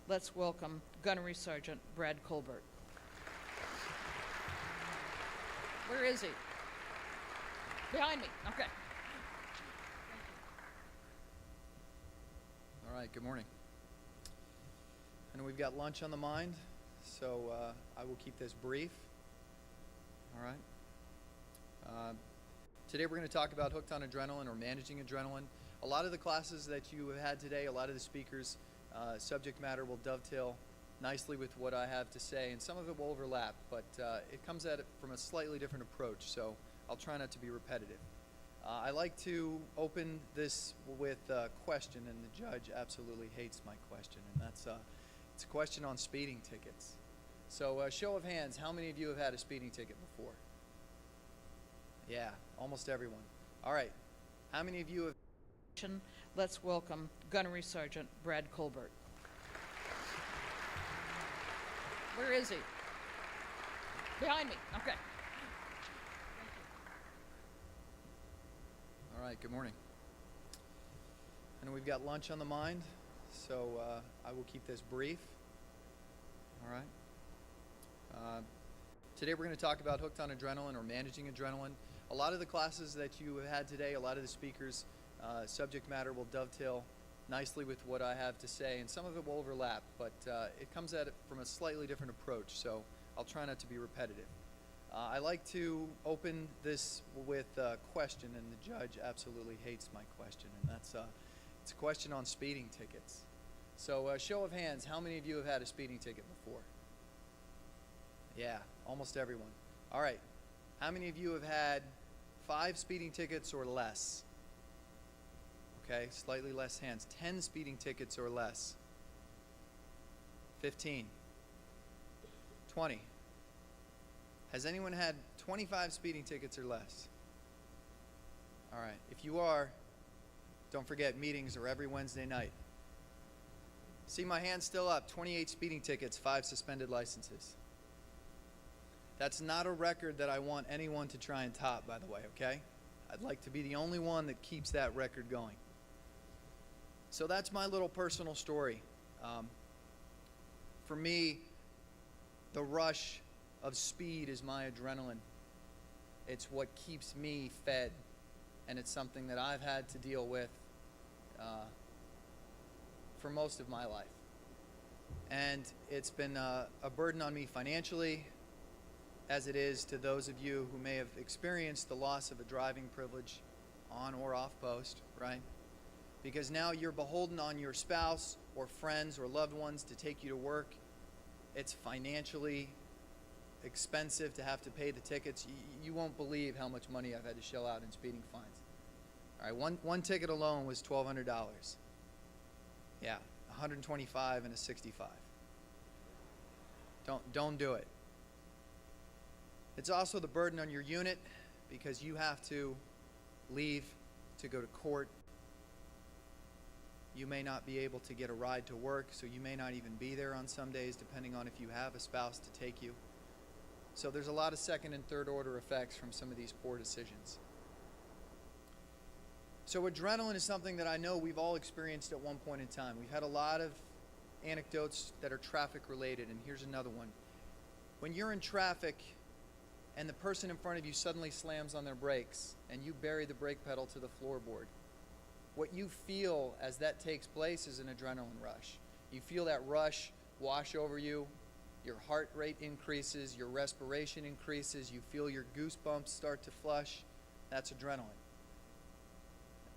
Let's welcome Gunnery Sergeant Brad Colbert. Where is he? Behind me. Okay. All right, good morning. I know we've got lunch on the mind, so I will keep this brief. All right. Today we're going to talk about hooked on adrenaline or managing adrenaline. A lot of the classes that you have had today, a lot of the speakers, subject matter will dovetail nicely with what I have to say, and some of it will overlap, but it comes at it from a slightly different approach, so I'll try not to be repetitive. I like to open this with a question, and the judge absolutely hates my question, and that's it's a question on speeding tickets. So show of hands, how many of you have had a speeding ticket before? Yeah, almost everyone. All right, how many of you have... Let's welcome Gunnery Sergeant Brad Colbert. Where is he? Behind me. Okay. All right, good morning. I know we've got lunch on the mind, so I will keep this brief. All right. Today we're going to talk about hooked on adrenaline or managing adrenaline. A lot of the classes that you have had today, a lot of the speakers, subject matter will dovetail nicely with what I have to say, and some of it will overlap, but it comes at it from a slightly different approach, so I'll try not to be repetitive. I like to open this with a question, and the judge absolutely hates my question, and that's it's a question on speeding tickets. So show of hands, how many of you have had a speeding ticket before? Yeah, almost everyone. All right, how many of you have had 5 speeding tickets or less? Okay, slightly less hands. 10 speeding tickets or less. 15. 20. Has anyone had 25 speeding tickets or less? All right, if you are, don't forget meetings are every Wednesday night. See my hand still up. 28 speeding tickets, 5 suspended licenses. That's not a record that I want anyone to try and top, by the way, okay? I'd like to be the only one that keeps that record going. So that's my little personal story. For me, the rush of speed is my adrenaline. It's what keeps me fed, and it's something that I've had to deal with for most of my life. And it's been a burden on me financially, as it is to those of you who may have experienced the loss of a driving privilege on or off post, right? Because now you're beholden on your spouse or friends or loved ones to take you to work. It's financially expensive to have to pay the tickets. You won't believe how much money I've had to shell out in speeding fines. All right, one ticket alone was $1,200. Yeah, 125 and a 65. Don't do it. It's also the burden on your unit because you have to leave to go to court. You may not be able to get a ride to work, so you may not even be there on some days, depending on if you have a spouse to take you. So there's a lot of second and third order effects from some of these poor decisions. So adrenaline is something that I know we've all experienced at one point in time. We've had a lot of anecdotes that are traffic related, and here's another one. When you're in traffic and the person in front of you suddenly slams on their brakes and you bury the brake pedal to the floorboard, what you feel as that takes place is an adrenaline rush. You feel that rush wash over you, your heart rate increases, your respiration increases, you feel your goosebumps start to flush. That's adrenaline.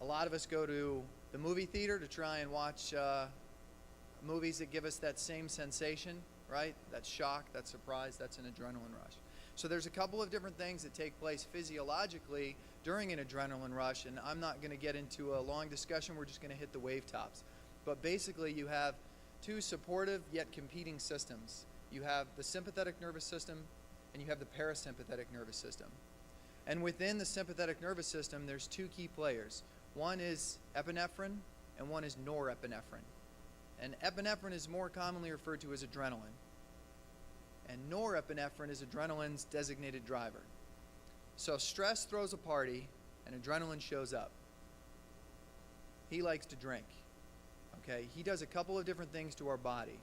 A lot of us go to the movie theater to try and watch movies that give us that same sensation, right? That shock, that surprise, that's an adrenaline rush. So there's a couple of different things that take place physiologically during an adrenaline rush, and I'm not going to get into a long discussion. We're just going to hit the wave tops. But basically you have 2 supportive yet competing systems. You have the sympathetic nervous system and you have the parasympathetic nervous system. And within the sympathetic nervous system, there's 2 key players. One is epinephrine and one is norepinephrine. And epinephrine is more commonly referred to as adrenaline. And norepinephrine is adrenaline's designated driver. So stress throws a party and adrenaline shows up. He likes to drink. Okay, he does a couple of different things to our body.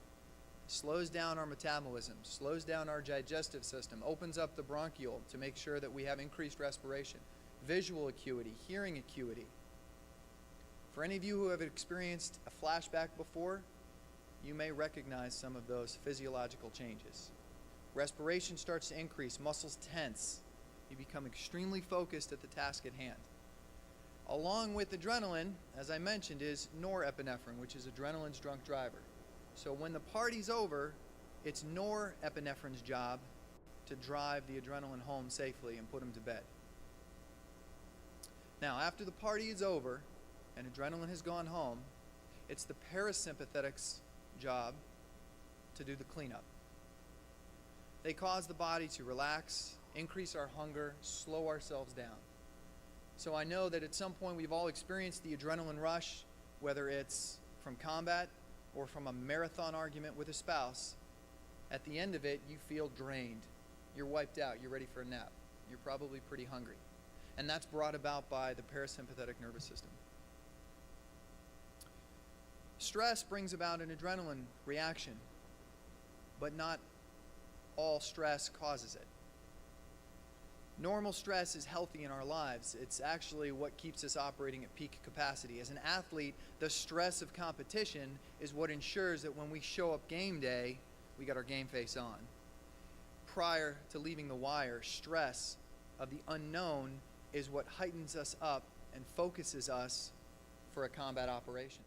Slows down our metabolism, slows down our digestive system, opens up the bronchiole to make sure that we have increased respiration, visual acuity, hearing acuity. For any of you who have experienced a flashback before, you may recognize some of those physiological changes. Respiration starts to increase, muscles tense. You become extremely focused at the task at hand. Along with adrenaline, as I mentioned, is norepinephrine, which is adrenaline's drunk driver. So when the party's over, it's norepinephrine's job to drive the adrenaline home safely and put him to bed. Now, after the party is over and adrenaline has gone home, it's the parasympathetic's job to do the cleanup. They cause the body to relax, increase our hunger, slow ourselves down. So I know that at some point we've all experienced the adrenaline rush whether it's from combat or from a marathon argument with a spouse, at the end of it, you feel drained. You're wiped out. You're ready for a nap. You're probably pretty hungry. And that's brought about by the parasympathetic nervous system. Stress brings about an adrenaline reaction, but not all stress causes it. Normal stress is healthy in our lives. It's actually what keeps us operating at peak capacity. As an athlete, the stress of competition is what ensures that when we show up game day, we got our game face on. Prior to leaving the wire, stress of the unknown is what heightens us up and focuses us for a combat operation.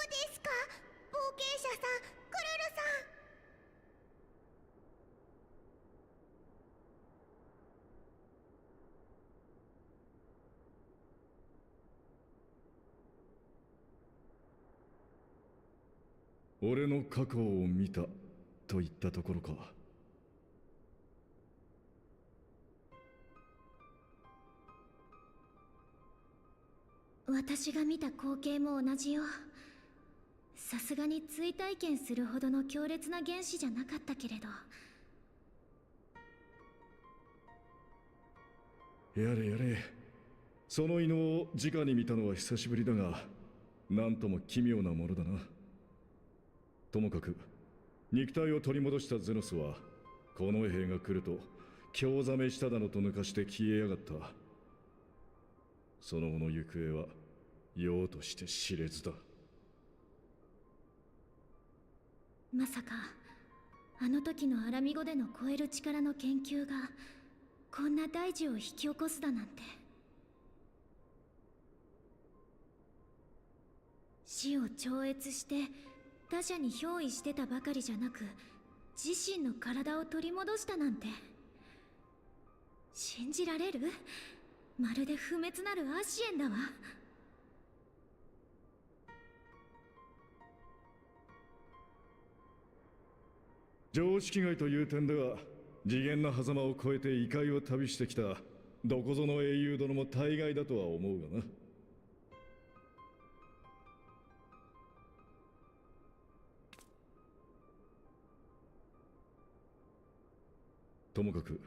ですか、冒険者さん、クルルさん。俺の過去を見たといったところか。私が見た光景も同じよ。さすがに追体験するほどの強烈な原始じゃなかったけれど。やれやれ。その異能を直に見たのは久しぶりだが、なんとも奇妙なものだな。ともかく肉体を取り戻したゼノスはこの兵が来ると興ざめしただのと抜かして消えやがった。その後の行方はよとして知れずだ。まさかあの時のアラミ語での超える力の研究がこんな大事を引き起こすだなんて。死を超越して他者に憑依してたばかりじゃなく、自身の体を取り戻したなんて信じられる？まるで不滅なるアシエンだわ。常識外という点では次元の狭間を越えて異界を旅してきたどこぞの英雄殿も大概だとは思うがな。ともかく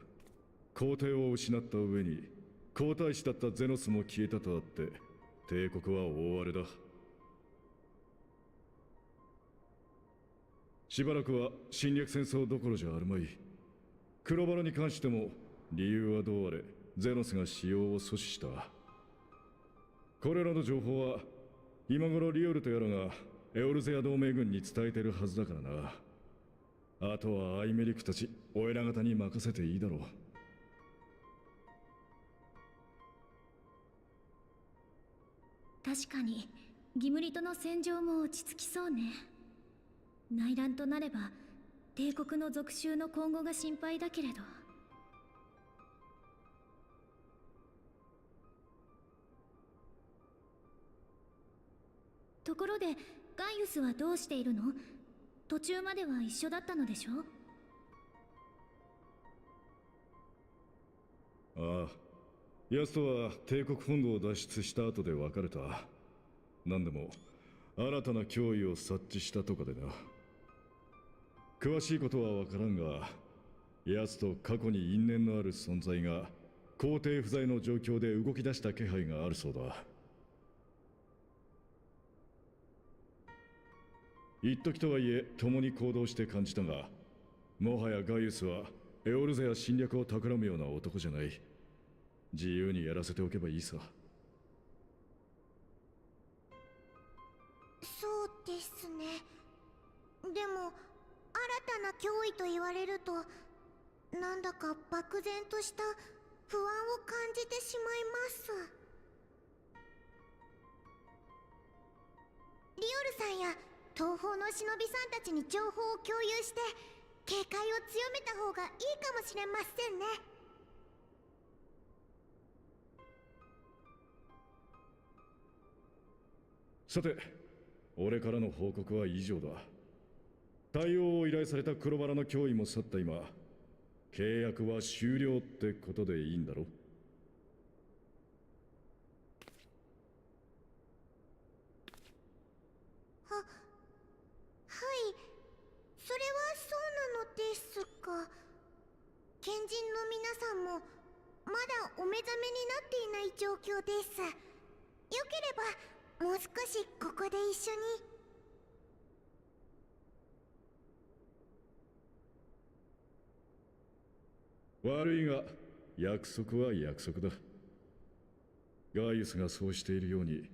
皇帝を失った上に皇太子だったゼノスも消えたとあって帝国は大荒れだ。しばらくは侵略戦争どころじゃあるまい。黒バラに関しても理由はどうあれゼノスが使用を阻止した。これらの情報は今頃リオルとやらがエオルゼア同盟軍に伝えてるはずだからな。あとはアイメリックたちお偉方に任せていいだろう。確かにギムリとの戦場も落ち着きそうね。内乱となれば帝国の属州の今後が心配だけれど。ところでガイウスはどうしているの？途中までは一緒だったのでしょ？ああ、ヤスとは帝国本土を脱出した後で別れた。何でも新たな脅威を察知したとかでな。詳しいことは分からんが、ヤスと過去に因縁のある存在が皇帝不在の状況で動き出した気配があるそうだ。一時とはいえ共に行動して感じたが、もはやガイウスはエオルゼや侵略を企むような男じゃない。自由にやらせておけばいいさ。そうですね。でも新たな脅威と言われるとなんだか漠然とした不安を感じてしまいます。リオルさんや東方の忍びさんたちに情報を共有して警戒を強めた方がいいかもしれませんね。さて、俺からの報告は以上だ。対応を依頼された黒バラの脅威も去った今、契約は終了ってことでいいんだろ？はい、それはそうなのですが、賢人の皆さんもまだお目覚めになっていない状況です。よければもう少しここで一緒に。悪いが約束は約束だ。ガイウスがそうしているように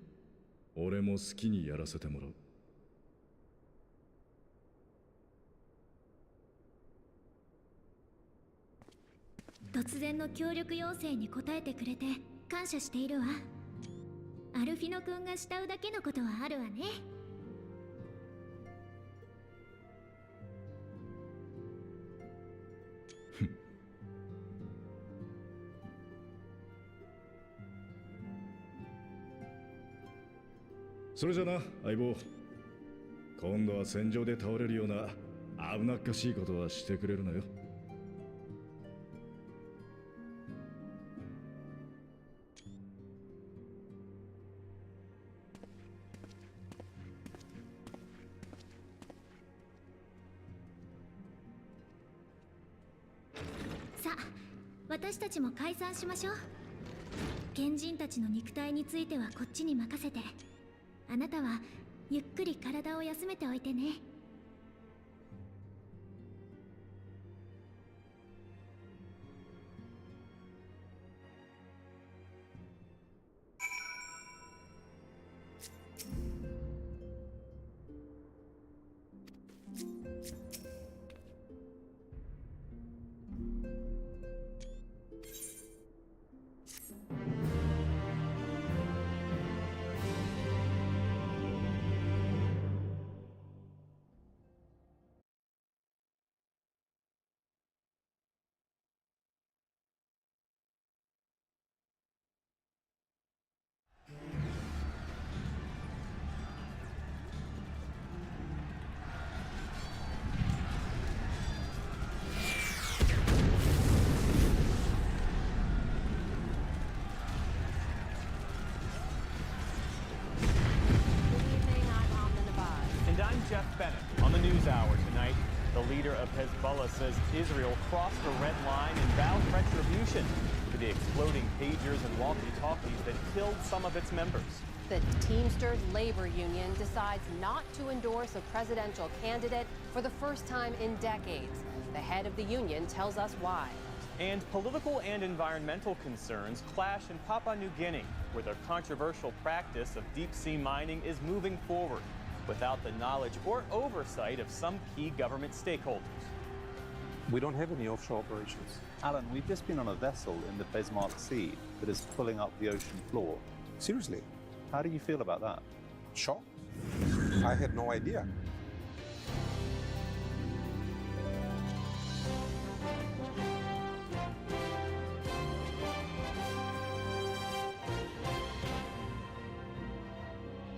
俺も好きにやらせてもらう。突然の協力要請に応えてくれて感謝しているわ。アルフィノ君が慕うだけのことはあるわね。それじゃな、相棒。今度は戦場で倒れるような危なっかしいことはしてくれるなよ。さあ、私たちも解散しましょう。原人たちの肉体についてはこっちに任せて、あなたはゆっくり体を休めておいてね。On the NewsHour tonight, the leader of Hezbollah says Israel crossed the red line and vowed retribution for the exploding pagers and walkie-talkies that killed some of its members. The Teamsters labor union decides not to endorse a presidential candidate for the first time in decades. The head of the union tells us why. And political and environmental concerns clash in Papua New Guinea, where the controversial practice of deep-sea mining is moving forward, without the knowledge or oversight of some key government stakeholders. We don't have any offshore operations. Alan, we've just been on a vessel in the Bismarck Sea that is pulling up the ocean floor. Seriously? How do you feel about that? Shocked? I had no idea.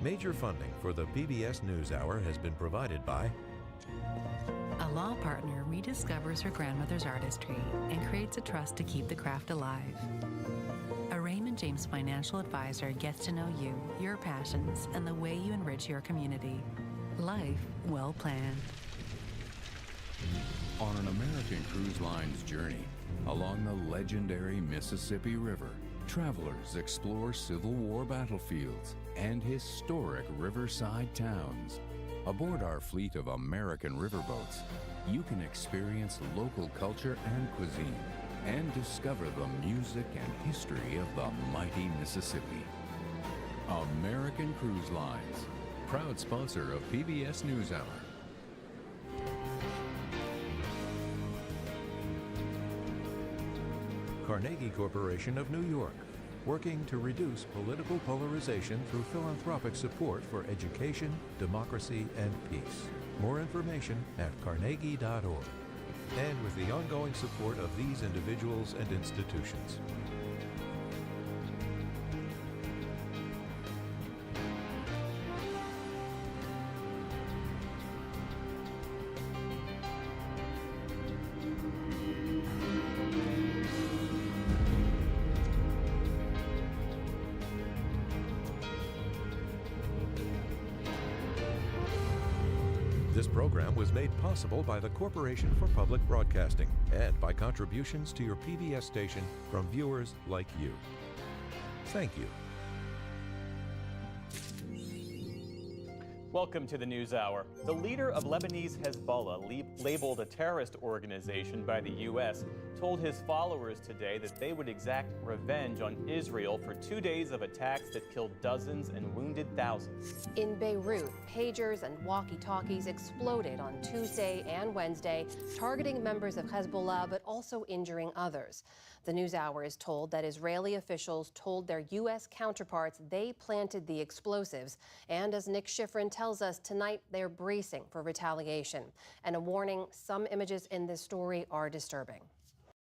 Major funding for the PBS NewsHour has been provided by... A law partner rediscovers her grandmother's artistry and creates a trust to keep the craft alive. A Raymond James financial advisor gets to know you, your passions, and the way you enrich your community. Life well planned. On an American Cruise Line's journey along the legendary Mississippi River, travelers explore Civil War battlefields and historic riverside towns. Aboard our fleet of American riverboats, you can experience local culture and cuisine and discover the music and history of the mighty Mississippi. American Cruise Lines, proud sponsor of PBS NewsHour. Carnegie Corporation of New York, working to reduce political polarization through philanthropic support for education, democracy, and peace. More information at carnegie.org. And with the ongoing support of these individuals and institutions. This program was made possible by the Corporation for Public Broadcasting and by contributions to your PBS station from viewers like you. Thank you. Welcome to the NewsHour. The leader of Lebanese Hezbollah, labeled a terrorist organization by the U.S., told his followers today that they would exact revenge on Israel for 2 days of attacks that killed dozens and wounded thousands. In Beirut, pagers and walkie-talkies exploded on Tuesday and Wednesday, targeting members of Hezbollah but also injuring others. The NewsHour is told that Israeli officials told their U.S. counterparts they planted the explosives. And as Nick Schifrin tells us tonight, they're bracing for retaliation. And a warning, some images in this story are disturbing.